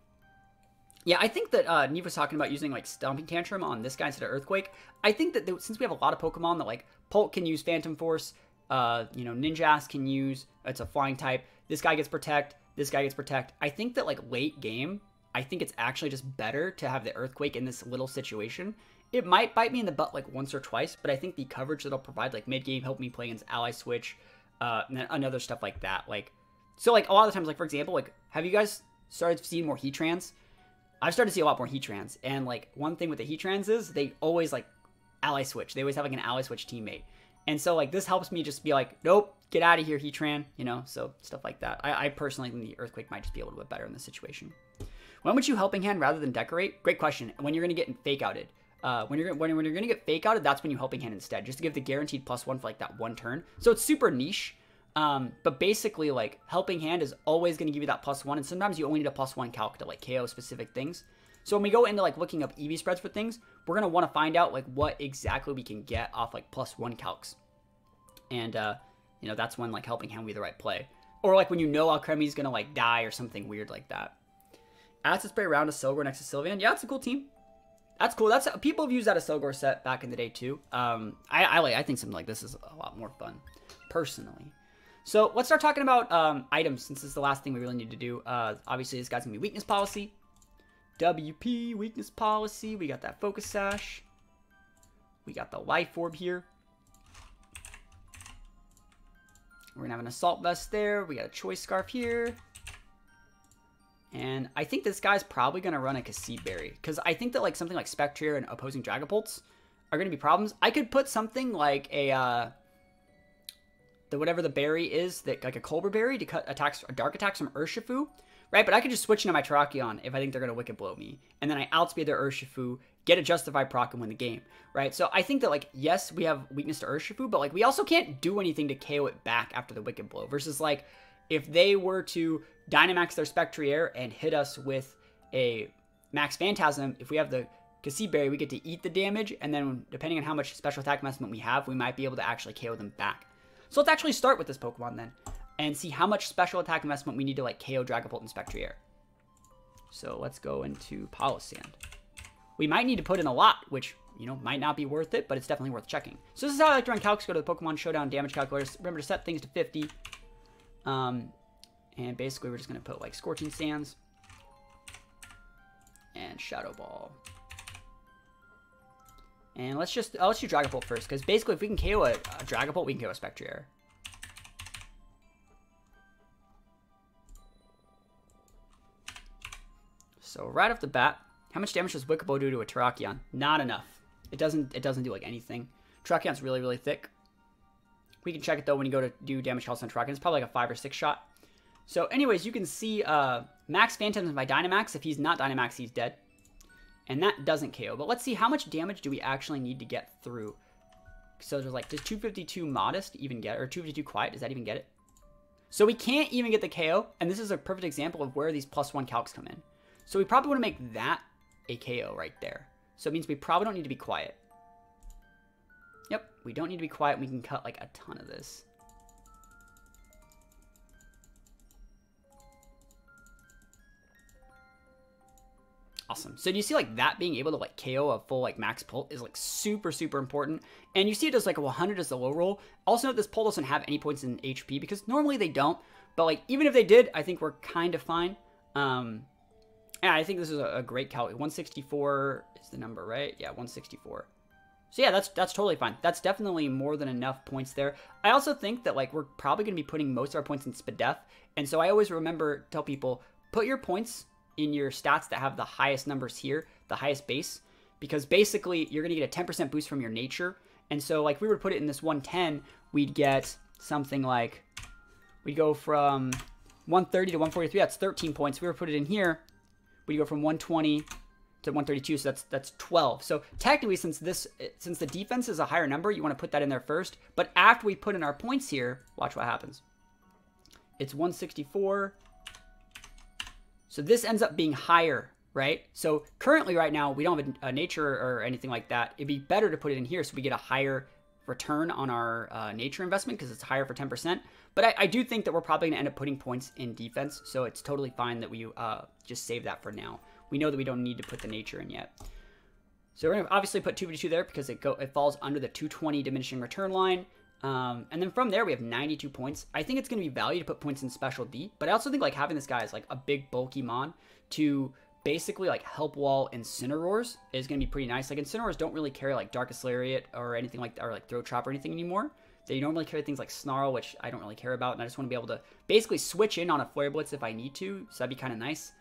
Yeah, I think that Neve was talking about using like Stomping Tantrum on this guy instead of Earthquake. I think that since we have a lot of Pokemon that like Polk can use Phantom Force, you know, Ninjask can use, it's a flying type. This guy gets Protect, this guy gets Protect. I think that like late game, I think it's actually just better to have the Earthquake in this little situation. It might bite me in the butt like once or twice, but I think the coverage that it'll provide, like mid-game, help me play against Ally Switch, and other stuff like that. Like, so like a lot of the times, like for example, like have you guys started seeing more Heatrans? I've started to see a lot more Heatrans, and like one thing with the Heatrans is they always like Ally Switch. They always have like an Ally Switch teammate, and so like this helps me just be like, nope, get out of here, Heatran, you know. So stuff like that. I personally think the Earthquake might just be a little bit better in this situation. When would you Helping Hand rather than Decorate? Great question. When you're gonna get Fake Outed. When you're gonna get Fake Outed, that's when you Helping Hand instead, just to give the guaranteed +1 for like that one turn. So it's super niche, but basically like Helping Hand is always gonna give you that +1, and sometimes you only need a +1 calc to like KO specific things. So when we go into like looking up EV spreads for things, we're gonna want to find out like what exactly we can get off like +1 calcs, and you know, that's when like Helping Hand will be the right play, or like when you know Alcremie's gonna like die or something weird like that. Acid Spray around a Silgor next to Sylveon. Yeah, it's a cool team. That's cool. That's people have used that as Silgor set back in the day too. I think something like this is a lot more fun, personally. So let's start talking about items, since this is the last thing we really need to do. Obviously, this guy's gonna be Weakness Policy. WP Weakness Policy. We got that Focus Sash. We got the Life Orb here. We're gonna have an Assault Vest there. We got a Choice Scarf here. And I think this guy's probably going to run a Cassib Berry, because I think that like something like Spectrier and opposing Dragapults are going to be problems. I could put something like a whatever the berry is, that like a Colbur Berry to cut attacks, dark attacks from Urshifu, right? But I could just switch into my Terrakion if I think they're going to Wicked Blow me, and then I outspeed their Urshifu, get a Justified proc, and win the game, right? So I think that like, yes, we have weakness to Urshifu, but like we also can't do anything to KO it back after the Wicked Blow, versus like if they were to Dynamax their Spectrier and hit us with a Max Phantasm, if we have the Cassib Berry, we get to eat the damage, and then depending on how much special attack investment we have, we might be able to actually KO them back. So let's actually start with this Pokemon then, and see how much special attack investment we need to like KO Dragapult and Spectrier. So let's go into Palossand. We might need to put in a lot, which you know, might not be worth it, but it's definitely worth checking. So this is how I like to run calcs. Go to the Pokemon Showdown damage calculator. Remember to set things to 50. And basically we're just going to put like Scorching Sands and Shadow Ball. And let's do Dragapult first, because basically if we can KO a Dragapult, we can KO a Spectrier. So right off the bat, how much damage does Wiccabow do to a Terrakion? Not enough. It doesn't do like anything. Terrakion's really, really thick. We can check it though when you go to do damage health on Terrakion. It's probably like a 5 or 6 shot. So anyways, you can see Max Phantoms by Dynamax. If he's not Dynamax, he's dead. And that doesn't KO. But let's see how much damage do we actually need to get through. So there's like, does 252 Modest even get it? Or 252 Quiet, does that even get it? So we can't even get the KO. And this is a perfect example of where these +1 calcs come in. So we probably want to make that a KO right there. So it means we probably don't need to be quiet. Yep, we don't need to be quiet. We can cut like a ton of this. Awesome. So do you see like that being able to like KO a full like max Pult is like super, super important. And you see it does like a 100 as the low roll. Also note this Pult doesn't have any points in HP because normally they don't. But like even if they did, I think we're kind of fine. Yeah, I think this is a great calc. 164 is the number, right? Yeah, 164. So yeah, that's totally fine. That's definitely more than enough points there. I also think that like we're probably going to be putting most of our points in Spadef. And so I always tell people, put your points in your stats that have the highest numbers here, the highest base, because basically you're going to get a 10% boost from your nature. And so like we were to put it in this 110, we'd get something like, we'd go from 130 to 143, that's 13 points. If we were to put it in here, we go from 120 to 132, so that's 12. So technically, since the defense is a higher number, you want to put that in there first. But after we put in our points here, watch what happens. It's 164. So this ends up being higher, right? So currently right now, we don't have a nature or anything like that. It'd be better to put it in here so we get a higher return on our nature investment because it's higher for 10%. But I do think that we're probably going to end up putting points in defense. So it's totally fine that we just save that for now. We know that we don't need to put the nature in yet. So we're going to obviously put 252 there because it falls under the 220 diminishing return line. And then from there, we have 92 points. I think it's going to be value to put points in Special D. But I also think like having this guy as like a big bulky mon to basically like help wall Incineroars is going to be pretty nice. Like Incineroars don't really carry like Darkest Lariat or anything like that, or like Throat Chop or anything anymore. They normally carry things like Snarl, which I don't really care about. And I just want to be able to basically switch in on a Flare Blitz if I need to. So that'd be kind of nice.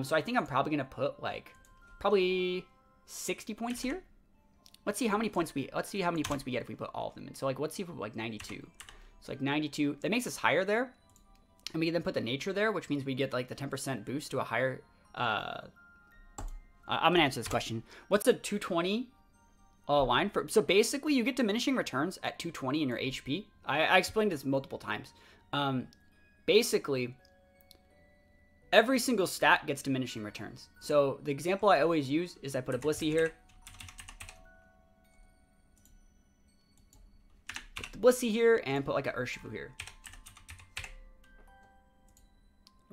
So I think I'm probably going to put like probably 60 points here. Let's see how many points we get if we put all of them in. So like, let's see if we put like 92. So like 92, that makes us higher there. And we can then put the nature there, which means we get like the 10% boost to a higher, I'm going to answer this question. What's the 220 line for? So basically you get diminishing returns at 220 in your HP. I explained this multiple times. Basically, every single stat gets diminishing returns. So the example I always use is I put a Blissey here. Put the Blissey here and put like a Urshifu here.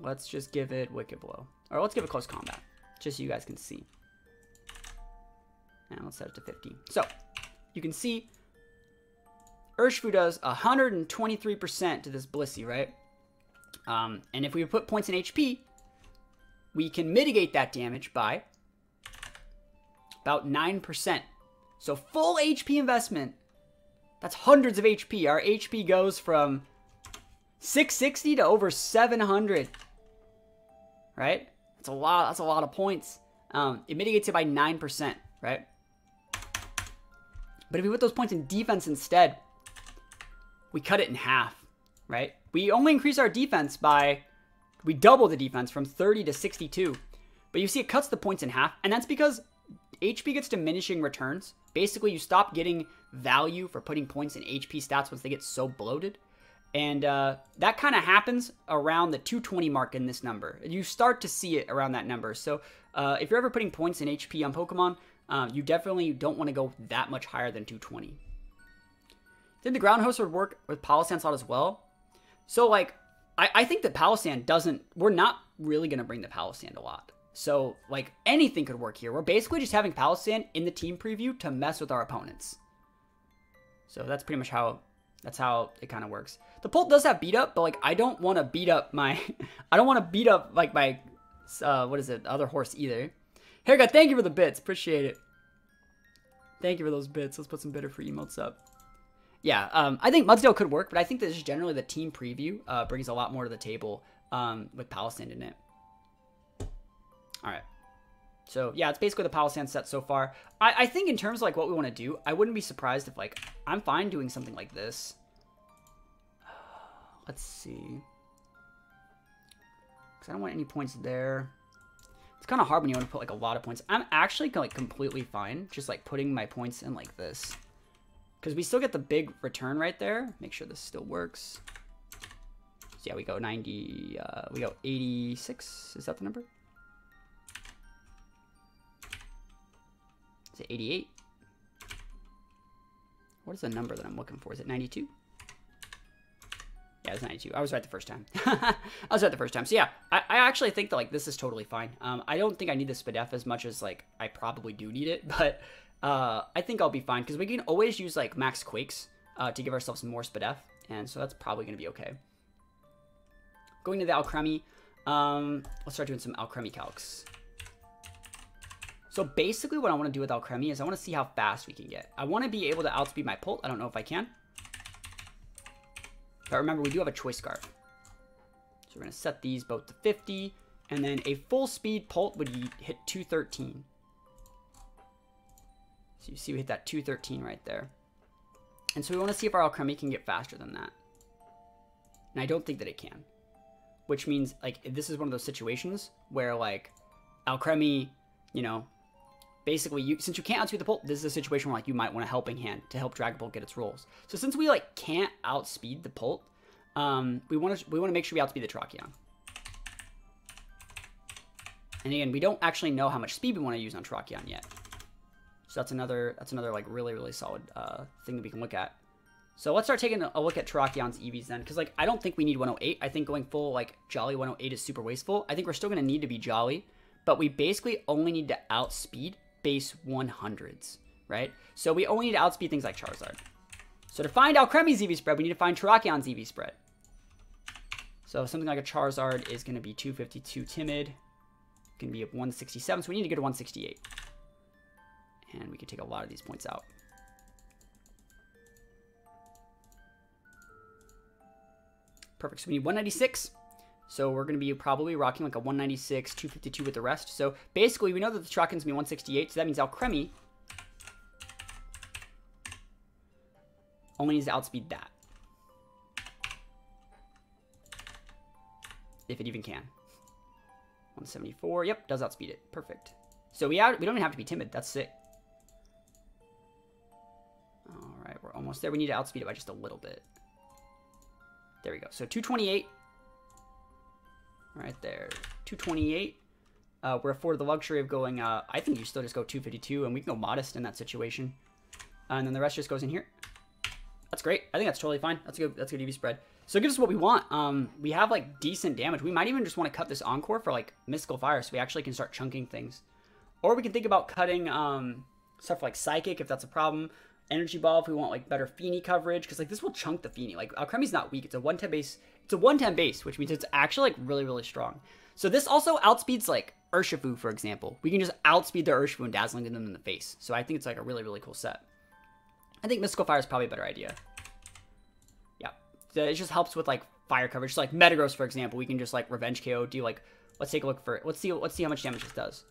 Let's just give it Wicked Blow. Or let's give it Close Combat, just so you guys can see. And let's set it to 50. So, you can see Urshifu does 123% to this Blissey, right? And if we put points in HP, we can mitigate that damage by about 9%. So full HP investment, that's hundreds of HP. Our HP goes from 660 to over 700, right? That's a lot of points. It mitigates it by 9%, right? But if we put those points in defense instead, we cut it in half, right? We only increase our defense by, we double the defense from 30 to 62. But you see it cuts the points in half, and that's because HP gets diminishing returns. Basically, you stop getting value for putting points in HP stats once they get so bloated. And that kind of happens around the 220 mark in this number. You start to see it around that number. So if you're ever putting points in HP on Pokemon, you definitely don't want to go that much higher than 220. Then the Ground Host would work with Palossand slot as well. So like, I think that Palossand doesn't, we're not really going to bring the Palossand a lot. So, like, anything could work here. We're basically just having Palossand in the team preview to mess with our opponents. So that's pretty much how, that's how it kind of works. The Pult does have beat up, but, like, I don't want to beat up my, I don't want to beat up, like, my, what is it, other horse either. Haircut, thank you for the bits. Appreciate it. Thank you for those bits. Let's put some bitter for emotes up. Yeah, I think Mudsdale could work, but I think that just generally the team preview brings a lot more to the table with Palossand in it. All right. So, yeah, it's basically the Palossand set so far. I think in terms of, like, what we want to do, I wouldn't be surprised if, like, I'm fine doing something like this. Let's see. Because I don't want any points there. It's kind of hard when you want to put, like, a lot of points. I'm actually, like, completely fine just, like, putting my points in like this. Because we still get the big return right there. Make sure this still works. So, yeah, we go 90, we go 86. Is that the number? Is it 88? What is the number that I'm looking for? Is it 92? Yeah, it's 92. I was right the first time. I was right the first time. So yeah, I actually think that, like, this is totally fine. I don't think I need the SPDF as much as, like, I probably do need it, but I think I'll be fine because we can always use, like, max Quakes to give ourselves more SPDF, and so that's probably going to be okay. Going to the Alcremie, let's start doing some Alcremie calcs. So basically what I want to do with Alcremie is I want to see how fast we can get. I want to be able to outspeed my Pult. I don't know if I can. But remember, we do have a choice scarf. So we're going to set these both to 50. And then a full speed Pult would hit 213. So you see we hit that 213 right there. And so we want to see if our Alcremie can get faster than that. And I don't think that it can. Which means, like, this is one of those situations where, like, Alcremie, you know, basically, since you can't outspeed the Pult, this is a situation where, like, you might want a helping hand to help Dragon Bolt get its rolls. So since we, like, can't outspeed the Pult, we want to make sure we outspeed the Terrakion. And again, we don't actually know how much speed we want to use on Terrakion yet. So that's another like really solid thing that we can look at. So let's start taking a look at Terrakion's EVs then, because, like, I don't think we need 108. I think going full, like, Jolly 108 is super wasteful. I think we're still going to need to be Jolly, but we basically only need to outspeed base 100s, right? So we only need to outspeed things like Charizard. So to find Alcremie's EV spread, we need to find Terrakion's EV spread. So something like a Charizard is going to be 252 timid. Can be a 167, so we need to get a 168. And we can take a lot of these points out. Perfect, so we need 196. So we're going to be probably rocking like a 196, 252 with the rest. So basically, we know that the Terrakion's going to be 168, so that means Alcremie only needs to outspeed that. If it even can. 174, yep, does outspeed it. Perfect. So we don't even have to be timid, that's sick. Alright, we're almost there. We need to outspeed it by just a little bit. There we go. So 228. Right there. 228. We're afforded the luxury of going, I think you still just go 252, and we can go modest in that situation. And then the rest just goes in here. That's great. I think that's totally fine. That's a good EV spread. So it gives us what we want. We have, like, decent damage. We might even just want to cut this Encore for, like, Mystical Fire so we actually can start chunking things. Or we can think about cutting stuff like Psychic if that's a problem. Energy Ball if we want, like, better Feeny coverage. Because, like, this will chunk the Feeny. Like, Alcremie's not weak. It's a 110 base. It's a 110 base, which means it's actually, like, really strong. So this also outspeeds, like, Urshifu, for example. We can just outspeed the Urshifu and dazzling them in the face. So I think it's, like, a really cool set. I think Mystical Fire is probably a better idea. Yeah. So it just helps with, like, fire coverage. So, like, Metagross, for example, we can just, like, Revenge KO. Do, like, let's take a look for it. Let's see how much damage this does.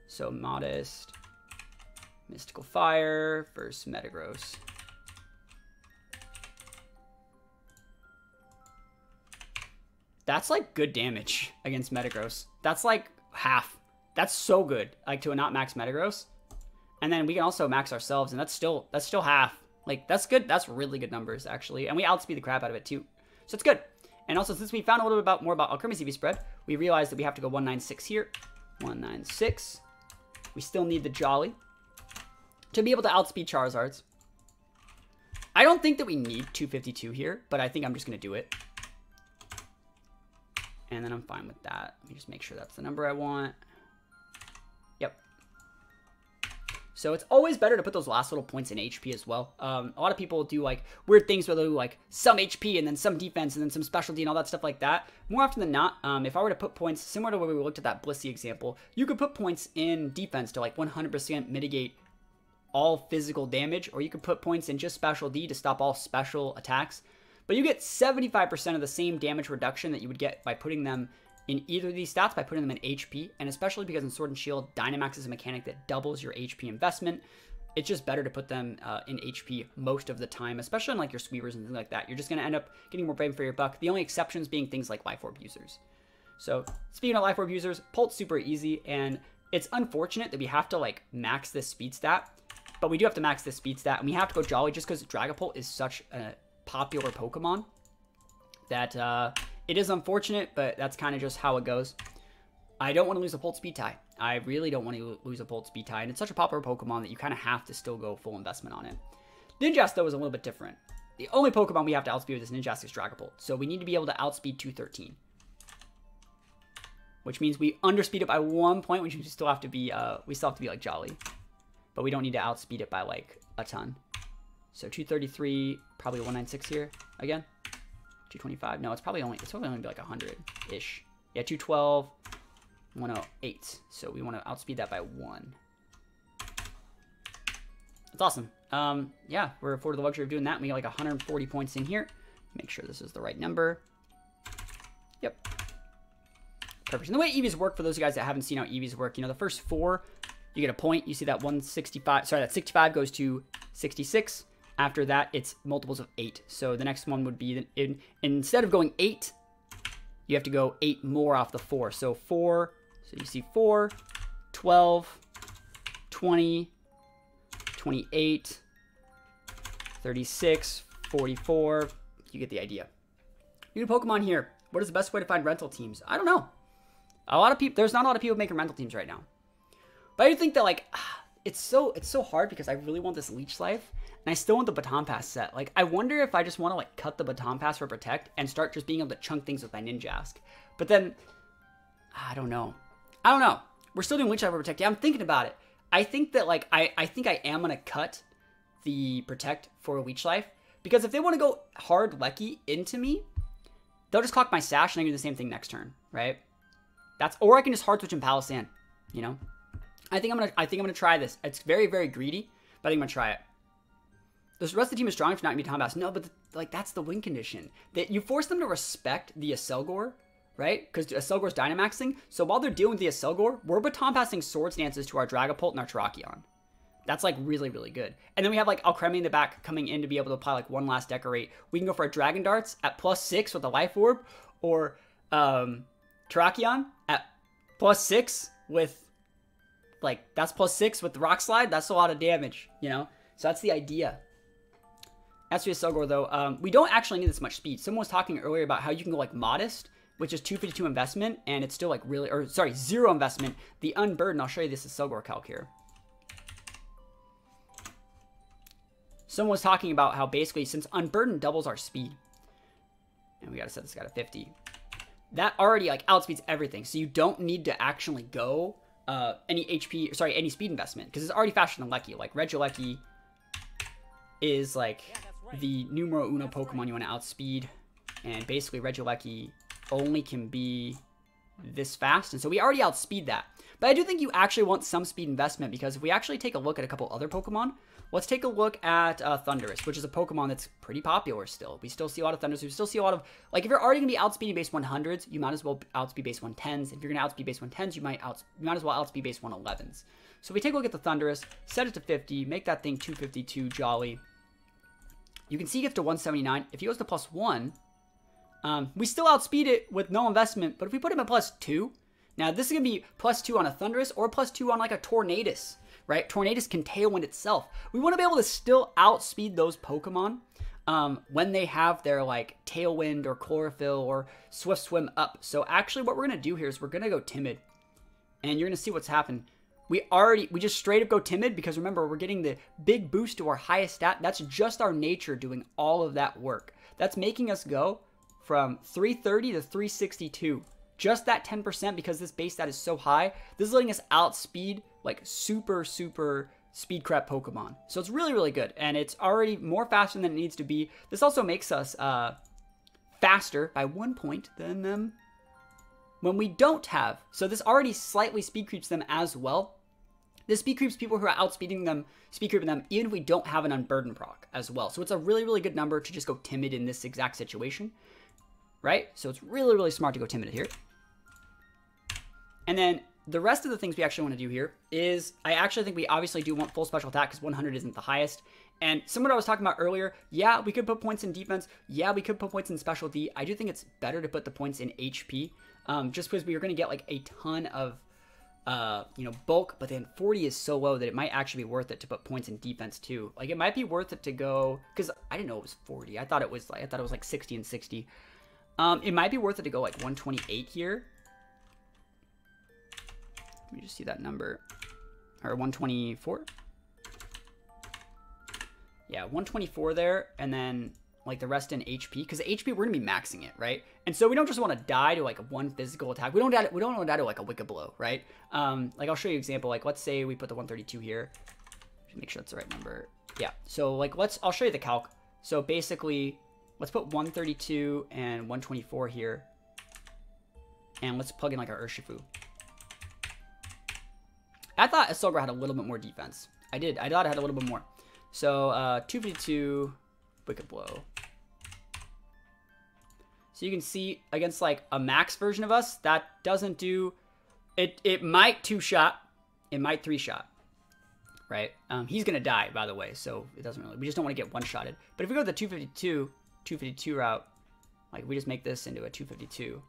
So, modest. Mystical Fire versus Metagross. That's, like, good damage against Metagross. That's, like, half. That's so good, like, to a not max Metagross. And then we can also max ourselves, and that's still half. Like, that's good. That's really good numbers, actually. And we outspeed the crap out of it, too. So it's good. And also, since we found a little bit more about Alcremie's EV spread, we realized that we have to go 196 here. 196. We still need the Jolly to be able to outspeed Charizards. I don't think that we need 252 here, but I think I'm just going to do it. And then I'm fine with that. Let me just make sure that's the number I want. Yep. So it's always better to put those last little points in HP as well. A lot of people do like weird things where they do like some HP and then some defense and then some specialty and all that stuff like that. More often than not, if I were to put points similar to where we looked at that Blissey example, you could put points in defense to like 100% mitigate all physical damage, or you could put points in just special D to stop all special attacks. But you get 75% of the same damage reduction that you would get by putting them in either of these stats, by putting them in HP, and especially because in Sword and Shield, Dynamax is a mechanic that doubles your HP investment. It's just better to put them in HP most of the time, especially in like your sweepers and things like that. You're just going to end up getting more bang for your buck. The only exceptions being things like Life Orb users. So speaking of Life Orb users, Pult's super easy, and it's unfortunate that we have to like max this speed stat, but we do have to max this speed stat, and we have to go Jolly just because Dragapult is such a popular Pokemon that it is unfortunate, but that's kind of just how it goes. I don't want to lose a Pult Speed tie. I really don't want to lose a Pult Speed tie, and it's such a popular Pokemon that you kind of have to still go full investment on it. Ninjask, though, is a little bit different. The only Pokemon we have to outspeed with this Ninjask is Dragapult, so we need to be able to outspeed 213. Which means we underspeed it by 1 point, which means we still have to be like Jolly. But we don't need to outspeed it by like a ton. So 233, probably 196 here again. 225. No, it's probably only be like 100-ish. Yeah, 212, 108. So we want to outspeed that by 1. That's awesome. Yeah, we're afforded the luxury of doing that. We got like 140 points in here. Make sure this is the right number. Yep. Perfect. And the way EVs work, for those guys that haven't seen how EVs work, you know, the first 4, you get a point. You see that 165, sorry, that 65 goes to 66. After that, it's multiples of 8. So the next one would be, instead of going 8, you have to go 8 more off the 4. So 4, so you see 4, 12, 20, 28, 36, 44. You get the idea. New Pokemon here. What is the best way to find rental teams? I don't know. A lot of people, there's not a lot of people making rental teams right now. But I do think that like, it's so hard because I really want this Leech Life. And I still want the Baton Pass set. Like, I wonder if I just want to, like, cut the Baton Pass for Protect and start just being able to chunk things with my Ninjask. But then, I don't know. We're still doing Leech Life for Protect. Yeah, I'm thinking about it. I think that, like, I think I am going to cut the Protect for Leech Life. Because if they want to go hard Lecky into me, they'll just clock my Sash and I can do the same thing next turn, right? Or I can just hard switch and Palossand, you know? I think I'm gonna try this. It's very, very greedy, but I think I'm gonna try it. The rest of the team is strong for not being Baton Pass. No, but like that's the win condition. That you force them to respect the Acelgor, right? Because Acelgor's Dynamaxing. So while they're dealing with the Acelgor, we're Baton Passing Swords Dances to our Dragapult and our Terrakion. That's like really, really good. And then we have like Alcremie in the back coming in to be able to apply like one last Decorate. We can go for a Dragon Darts at +6 with a Life Orb, or Terrakion at +6 with like, that's +6 with the Rock Slide. That's a lot of damage, you know? So that's the idea. As for Acelgor, though, we don't actually need this much speed. Someone was talking earlier about how you can go, like, Modest, which is 252 investment, and it's still, like, really... Or, sorry, 0 investment. The Unburden, I'll show you this Acelgor calc here. Someone was talking about how, basically, since Unburden doubles our speed, and we gotta set this guy to 50, that already, like, outspeeds everything. So you don't need to actually go any speed investment, because it's already faster than Lecky. Like, Regieleki is, like... the numero uno Pokemon you want to outspeed, and basically Regieleki only can be this fast, and so we already outspeed that. But I do think you actually want some speed investment, because if we actually take a look at a couple other Pokemon, let's take a look at Thundurus, which is a Pokemon that's pretty popular still. We still see a lot of Thundurus. We still see a lot of, like, if you're already going to be outspeeding base 100s, you might as well outspeed base 110s. If you're going to outspeed base 110s, you might as well outspeed base 111s. So we take a look at the Thundurus, set it to 50, make that thing 252 Jolly. You can see he gets to 179. If he goes to +1, we still outspeed it with no investment. But if we put him at +2, now this is going to be +2 on a Thundurus or +2 on like a Tornadus, right? Tornadus can Tailwind itself. We want to be able to still outspeed those Pokemon when they have their like Tailwind or Chlorophyll or Swift Swim up. So actually what we're going to do here is we're going to go Timid. And you're going to see what's happened. We just straight up go Timid because remember, we're getting the big boost to our highest stat. That's just our nature doing all of that work. That's making us go from 330 to 362. just that 10% because this base stat is so high. This is letting us outspeed like super speed crap Pokemon. So it's really, really good. And it's already more faster than it needs to be. This also makes us faster by 1 point than them when we don't have. So this already slightly speed creeps them as well. This speed creeps people who are outspeeding them, speed creeping them, even if we don't have an Unburden proc as well. So it's a really, really good number to just go Timid in this exact situation, right? So it's really, really smart to go Timid here. And then the rest of the things we actually want to do here is, I actually think we obviously do want full special attack because 100 isn't the highest. And similar to what I was talking about earlier, yeah, we could put points in defense. Yeah, we could put points in special D. I do think it's better to put the points in HP, just because we are going to get like a ton of, bulk, but then 40 is so low that it might actually be worth it to put points in defense too. Like it might be worth it to go, because I didn't know it was 40. I thought it was like 60 and 60. It might be worth it to go like 128 here. Let me just see that number. Or 124. Yeah, 124 there, and then like the rest in HP, because HP we're gonna be maxing it, right? And so we don't just want to die to like one physical attack. We don't want to die to like a Wicked Blow, right? Like I'll show you an example. Like let's say we put the 132 here. Just make sure that's the right number. Yeah. So like I'll show you the calc. So basically, let's put 132 and 124 here, and let's plug in like our Urshifu. I thought Isildur had a little bit more defense. I did. I thought it had a little bit more. So 252 Wicked Blow. So you can see against like a max version of us, that doesn't do it. It might 2-shot, it might 3-shot, right? He's gonna die, by the way, so it doesn't really. We just don't want to get 1-shotted. But if we go the 252 route, like we just make this into a 252.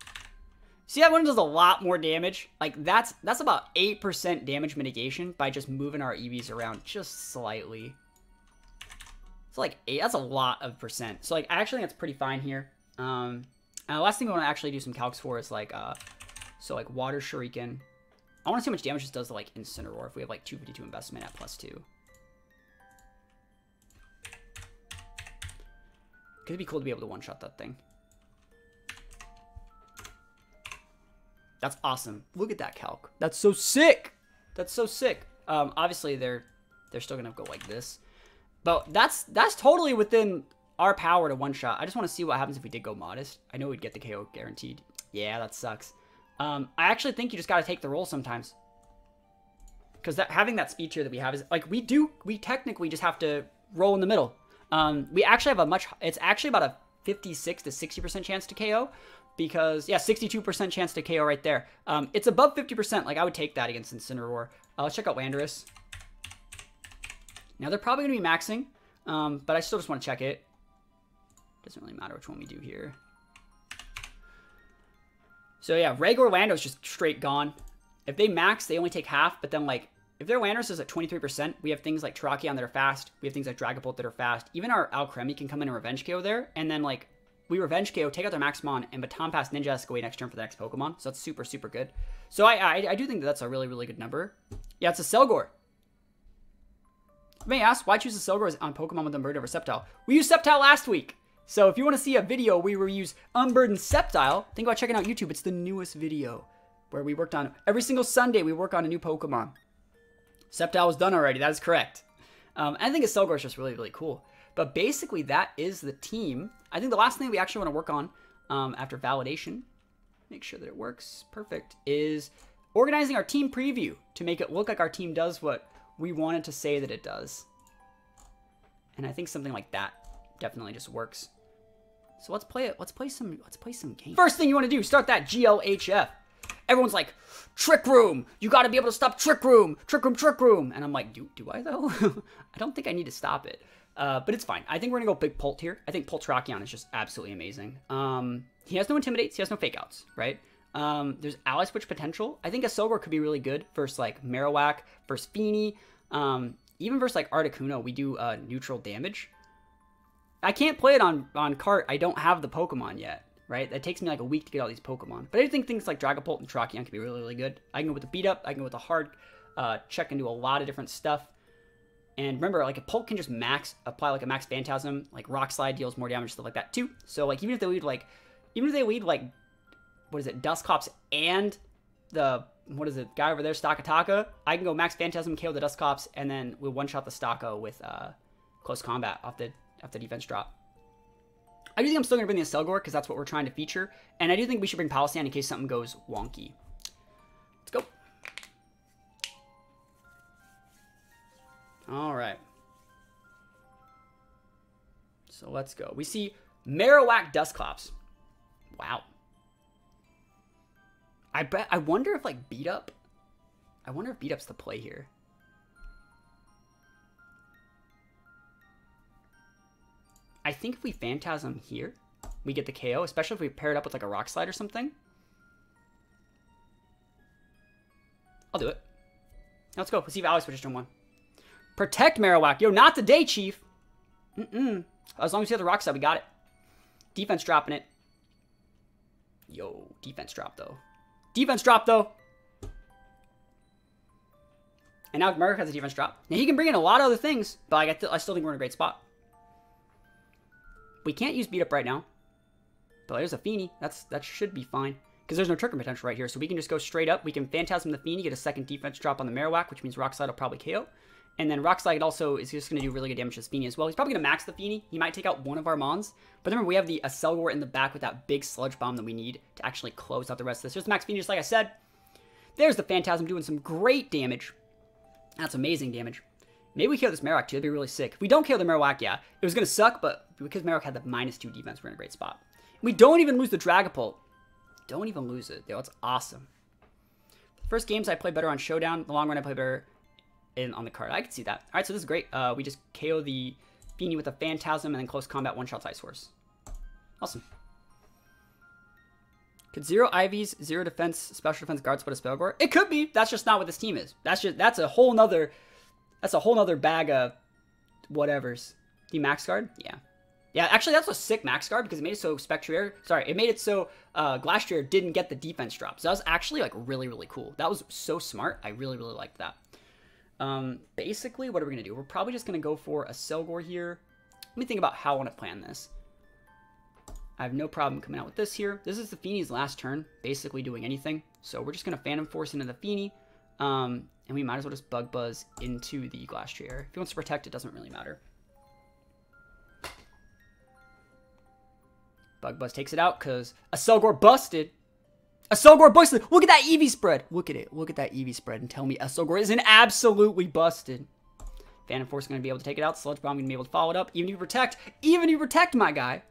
See, that one does a lot more damage. Like that's about 8% damage mitigation by just moving our EVs around just slightly. It's like 8. That's a lot of percent. So like actually that's pretty fine here. And the last thing we want to actually do some calcs for is like so like Water Shuriken. I want to see how much damage this does to like Incineroar if we have like 252 investment at +2. Could it be cool to be able to one-shot that thing? That's awesome. Look at that calc. That's so sick. That's so sick. Obviously they're still gonna go like this, but that's totally within our power to one-shot. I just want to see what happens if we did go Modest. I know we'd get the KO guaranteed. Yeah, that sucks. I actually think you just got to take the roll sometimes, because having that speed tier that we have is like we technically just have to roll in the middle. We actually have it's actually about a 56 to 60% chance to KO, because yeah, 62% chance to KO right there. It's above 50%. Like I would take that against Incineroar. Let's check out Landorus. Now they're probably gonna be maxing, but I still just want to check it. Doesn't really matter which one we do here. So yeah, Reg or Lando is just straight gone. If they max, they only take half, but then like, if their Landorus is at 23%, we have things like Terrakion that are fast, we have things like Dragapult that are fast, even our Alcremie can come in and Revenge KO there, and then like, we Revenge KO, take out their Maximon, and Baton Pass Ninja Escalade next turn for the next Pokemon, so that's super, super good. So I do think that's a really, really good number. Yeah, it's a Selgor. You may ask, why choose a Selgor on Pokemon with Unburden over Sceptile? We used Sceptile last week! So if you want to see a video where we use Unburdened Sceptile, think about checking out YouTube. It's the newest video where we worked on, every single Sunday we work on a new Pokemon. Sceptile was done already, that is correct. I think a Selgor is just really, really cool. But basically that is the team. I think the last thing we actually want to work on after validation, make sure that it works perfect, is organizing our team preview to make it look like our team does what we wanted to say that it does. And I think something like that definitely just works. So let's play it. Let's play some games. First thing you want to do, start that GLHF. Everyone's like, Trick Room. You got to be able to stop Trick Room. Trick Room, Trick Room. And I'm like, do I though? I don't think I need to stop it. But it's fine. I think we're going to go big Pult here. I think Pult Terrakion is just absolutely amazing. He has no Intimidates. He has no Fake Outs, right? There's Ally Switch potential. I think a Selgor could be really good versus like Marowak, versus Feeny. Even versus like Articuno, we do neutral damage. I can't play it on cart. I don't have the Pokemon yet, right? That takes me like a week to get all these Pokemon. But I think things like Dragapult and Terrakion can be really, really good. I can go with the beat up. I can go with the hard check and do a lot of different stuff. And remember, like a Pult can just apply like a max Phantasm, like Rock Slide deals more damage, stuff like that too. So like even if they lead like what is it, Dusclops and the, what is it, guy over there, Stakataka, I can go max Phantasm, KO the Dusclops, and then we'll one-shot the Staka with close combat off the defense drop. I do think I'm still going to bring the Selgor because that's what we're trying to feature. And I do think we should bring Palossand in case something goes wonky. Let's go. All right. So let's go. We see Marowak Dusclops. Wow. I wonder if like beat up. I wonder if beat up's the play here. I think if we Phantasm here, we get the KO, especially if we pair it up with like a Rock Slide or something. I'll do it. Now let's go. Let's see if Alex switches turn 1. Protect Marowak. Yo, not today, Chief. As long as we have the Rock Slide, we got it. Defense dropping it. Yo, defense drop though. Defense drop though. And now Marowak has a defense drop. Now he can bring in a lot of other things, but like, I still think we're in a great spot. We can't use beat up right now. But there's a Feeny. That should be fine. Because there's no trigger potential right here. So we can just go straight up. We can Phantasm the Feeny, get a second defense drop on the Marowak, which means Rock Slide will probably KO. And then Rock Slide also is just going to do really good damage to this Feeny as well. He's probably going to max the Feeny. He might take out one of our Mons. But remember, we have the Selgor in the back with that big Sludge Bomb that we need to actually close out the rest of this. Here's the max Feeny, just like I said. There's the Phantasm doing some great damage. That's amazing damage. Maybe we KO this Marowak too. That'd be really sick. If we don't KO the Marowak, yeah, it was going to suck, but because Marowak had the -2 defense, we're in a great spot. We don't even lose the Dragapult. Don't even lose it. Yo, that's awesome. The first games I play better on Showdown. The long run I play better on the card. I can see that. All right, so this is great. We just KO the Feeny with a Phantasm and then close combat one-shot Ice Horse. Awesome. Could 0 Ivies, 0 defense, special defense, guard split a Spellgore? It could be. That's just not what this team is. That's a whole nother bag of whatevers. The max guard? Yeah. Yeah, actually that's a sick max guard because it made it so it made it so Glastrier didn't get the defense drop. So that was actually like really, really cool. That was so smart. I really, really liked that. Basically, what are we going to do? We're probably just going to go for a Selgor here. Let me think about how I want to plan this. I have no problem coming out with this here. This is the Feeny's last turn, basically doing anything. So we're just going to Phantom Force into the Feeny. And we might as well just Bug Buzz into the Glastrier. If he wants to protect, it doesn't really matter. Bug Buzz takes it out because a Selgor busted. A Selgor busted. Look at that EV spread. Look at it. Look at that EV spread and tell me a Selgor isn't absolutely busted. Phantom Force is going to be able to take it out. Sludge Bomb going to be able to follow it up. Even if you protect my guy.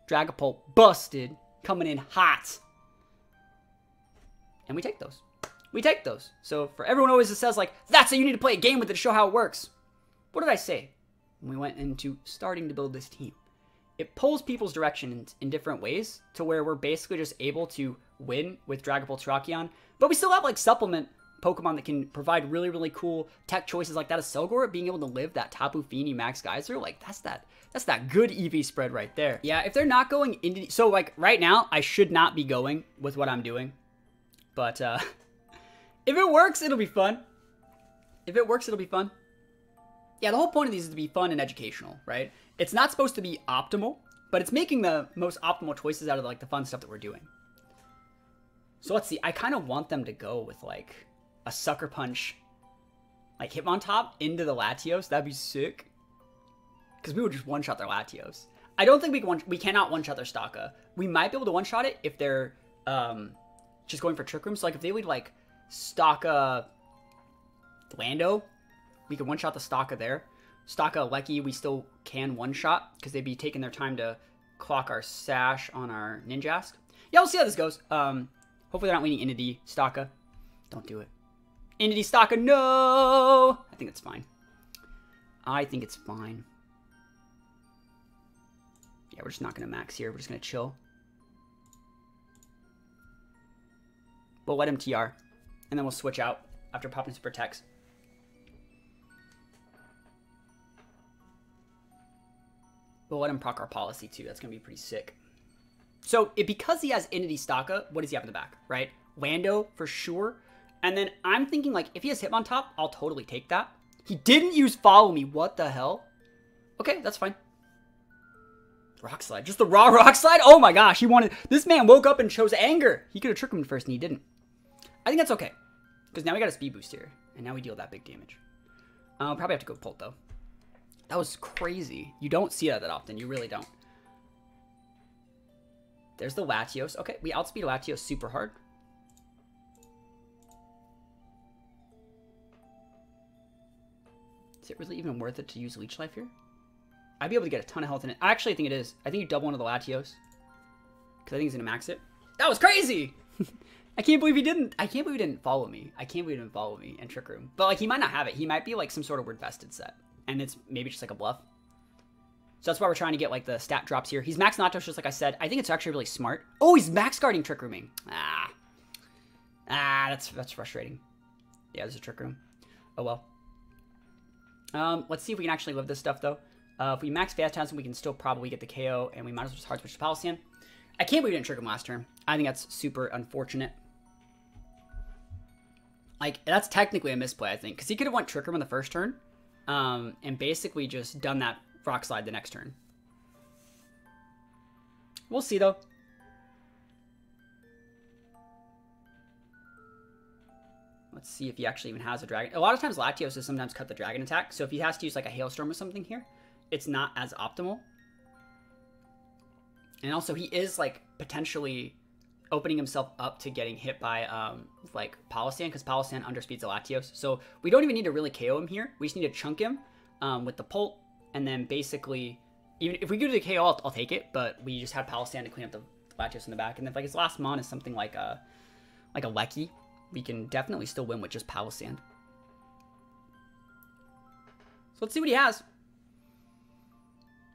Dragapult busted. Coming in hot. And we take those. We take those. So for everyone always that says like, that's how you need to play a game with it to show how it works. What did I say when we went into starting to build this team? It pulls people's direction in different ways to where we're basically just able to win with Dragapult Terrakion. But we still have like supplement Pokemon that can provide really, really cool tech choices like that as Selgor, being able to live that Tapu Fini Max Geyser. Like that's that good EV spread right there. Yeah, if they're not going into, so like right now, I should not be going with what I'm doing. But if it works, it'll be fun. If it works, it'll be fun. Yeah, the whole point of these is to be fun and educational, right? It's not supposed to be optimal, but it's making the most optimal choices out of like the fun stuff that we're doing. So let's see. I kind of want them to go with like a Sucker Punch, like Hitmontop into the Latios. That'd be sick. Because we would just one-shot their Latios. I don't think we cannot one-shot their Staka. We might be able to one-shot it if they're just going for Trick Room. So like if they would like Staka Lando, we could one-shot the Staka there. Staka Lecky, we still can one-shot because they'd be taking their time to clock our Sash on our Ninjask. Yeah, we'll see how this goes. Hopefully they're not leaning into the Staka. Don't do it. Into the Staka, no! I think it's fine. I think it's fine. Yeah, we're just not going to max here. We're just going to chill. We'll let him TR. And then we'll switch out after popping Super Text. We'll let him proc our policy too. That's going to be pretty sick. So because he has Entity Staka, what does he have in the back, right? Lando for sure. And then I'm thinking like if he has Hitmontop, I'll totally take that. He didn't use Follow Me. What the hell? Okay, that's fine. Rock Slide. Just the raw Rock Slide? Oh my gosh, he wanted... This man woke up and chose anger. He could have tricked him first and he didn't. I think that's okay. Because now we got a speed boost here. And now we deal that big damage. Probably have to go Pult though. That was crazy. You don't see that often. You really don't. There's the Latios. Okay, we outspeed Latios super hard. Is it really even worth it to use Leech Life here? I'd be able to get a ton of health in it. I actually think it is. I think you double one of the Latios. Because I think he's going to max it. That was crazy! I can't believe he didn't. I can't believe he didn't follow me. I can't believe he didn't follow me in Trick Room. But, like, he might not have it. He might be, like, some sort of weird vested set. And it's maybe just, like, a bluff. So that's why we're trying to get, like, the stat drops here. He's max Natos, just like I said. I think it's actually really smart. Oh, he's max guarding Trick Rooming. That's frustrating. Yeah, there's a Trick Room. Oh, well. Let's see if we can actually live this stuff, though. If we max Phantasm, we can still probably get the KO, and we might as well just hard switch to Palossand. I can't believe we didn't trick him last turn. I think that's super unfortunate. Like, that's technically a misplay, I think, because he could have went Trick Room on the first turn, and basically just done that Rock Slide the next turn. We'll see, though. Let's see if he actually even has a dragon. A lot of times Latios will sometimes cut the dragon attack, so if he has to use like a Hailstorm or something here, it's not as optimal. And also he is like potentially opening himself up to getting hit by like Palossand, because Palossand underspeeds the Latios. So we don't even need to really KO him here. We just need to chunk him with the Pult, and then basically, even if we go to the KO, I'll take it, but we just have Palossand to clean up the Latios in the back. And then if like his last mon is something like a Lecky, we can definitely still win with just Palossand. So let's see what he has.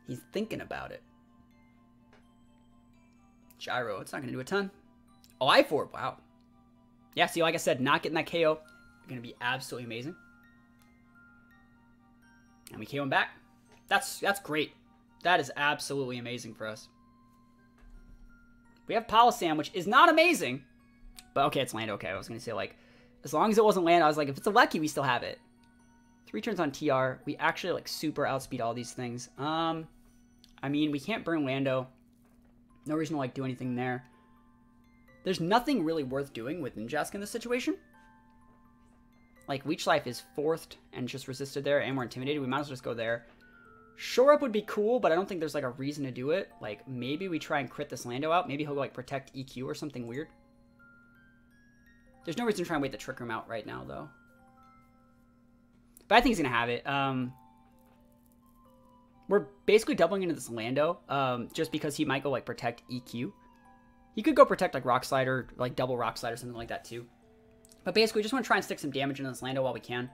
He's thinking about it. Gyro, it's not going to do a ton. Oh, I-Forb, wow. Yeah, see, like I said, not getting that KO, going to be absolutely amazing. And we KO him back. That's great. That is absolutely amazing for us. We have Palossand, which is not amazing. But okay, it's land. Okay, I was going to say, like, as long as it wasn't land, I was like, if it's a Lecky, we still have it. 3 turns on TR. We actually, like, super outspeed all these things. I mean, we can't burn Lando. No reason to, like, do anything there. There's nothing really worth doing with Ninjask in this situation. Like, Leech Life is forced and just resisted there, and we're intimidated. We might as well just go there. Shore Up would be cool, but I don't think there's, like, a reason to do it. Like, maybe we try and crit this Lando out. Maybe he'll, like, protect EQ or something weird. There's no reason to try and wait the Trick Room out right now, though. But I think he's going to have it. We're basically doubling into this Lando, just because he might go, like, protect EQ. He could go protect, like, Rock Slide or, like, double Rock Slide or something like that, too. But basically, we just want to try and stick some damage into this Lando while we can.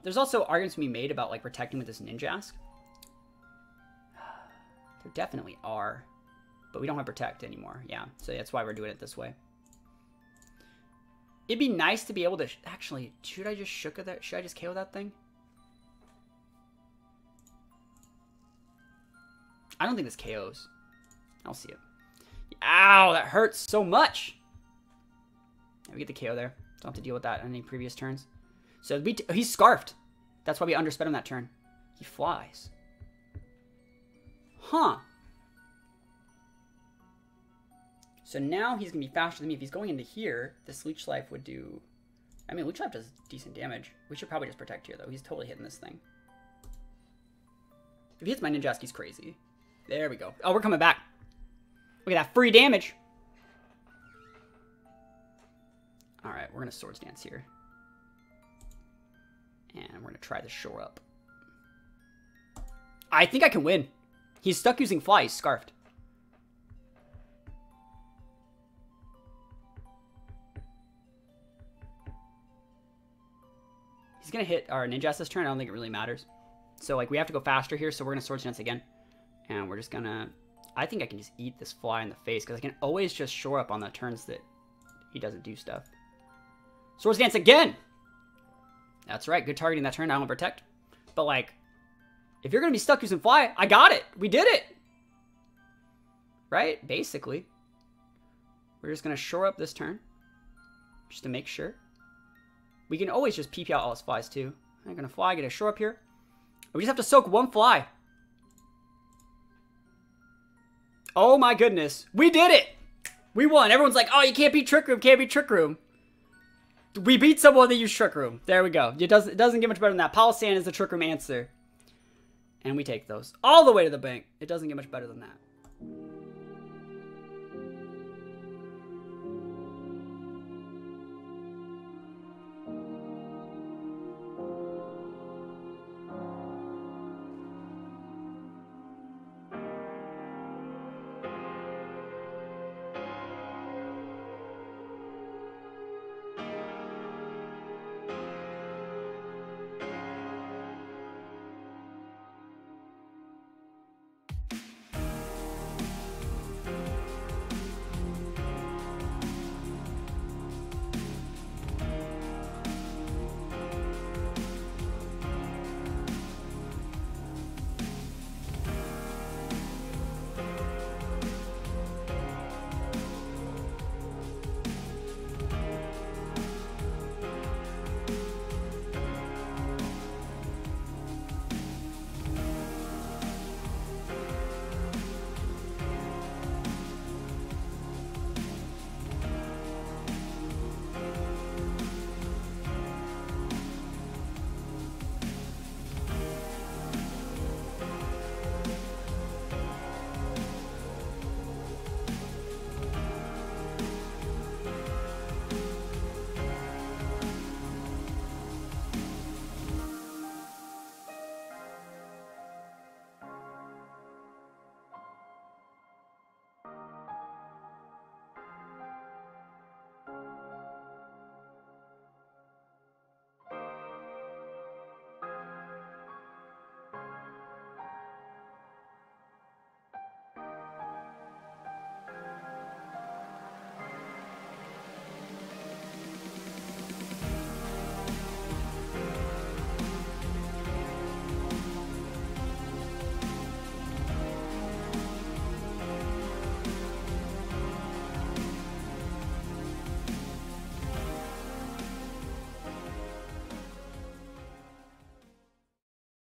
There's also arguments to be made about, like, protecting with this Ninjask. There definitely are. But we don't have Protect anymore. Yeah, so that's why we're doing it this way. It'd be nice to be able to... Actually, should I just Shook that? Should I just KO that thing? I don't think this KOs. I'll see it. Ow, that hurts so much. Yeah, we get the KO there. Don't have to deal with that on any previous turns. So he's Scarfed. That's why we undersped him that turn. He flies. Huh. So now he's going to be faster than me. If he's going into here, this Leech Life would do... I mean, Leech Life does decent damage. We should probably just Protect here, though. He's totally hitting this thing. If he hits my Ninjask, he's crazy. There we go. Oh, we're coming back. Look at that free damage. Alright, we're going to Swords Dance here. And we're going to try to Shore Up. I think I can win. He's stuck using Fly. He's Scarfed. He's going to hit our Ninjask this turn. I don't think it really matters. So, like, we have to go faster here, so we're going to Swords Dance again. And we're just going to... I think I can just eat this Fly in the face, because I can always just Shore Up on the turns that he doesn't do stuff. Swords Dance again! That's right, good targeting that turn. I don't Protect. But, like, if you're going to be stuck using Fly, I got it! We did it! Right? Basically. We're just going to Shore Up this turn. Just to make sure. We can always just PP out all his Flies, too. I'm going to Fly, get a Shore Up here. We just have to soak one Fly. Oh my goodness. We did it! We won. Everyone's like, oh, you can't beat Trick Room, can't beat Trick Room. We beat someone that used Trick Room. There we go. It doesn't get much better than that. Palo Sands is the Trick Room answer. And we take those all the way to the bank. It doesn't get much better than that.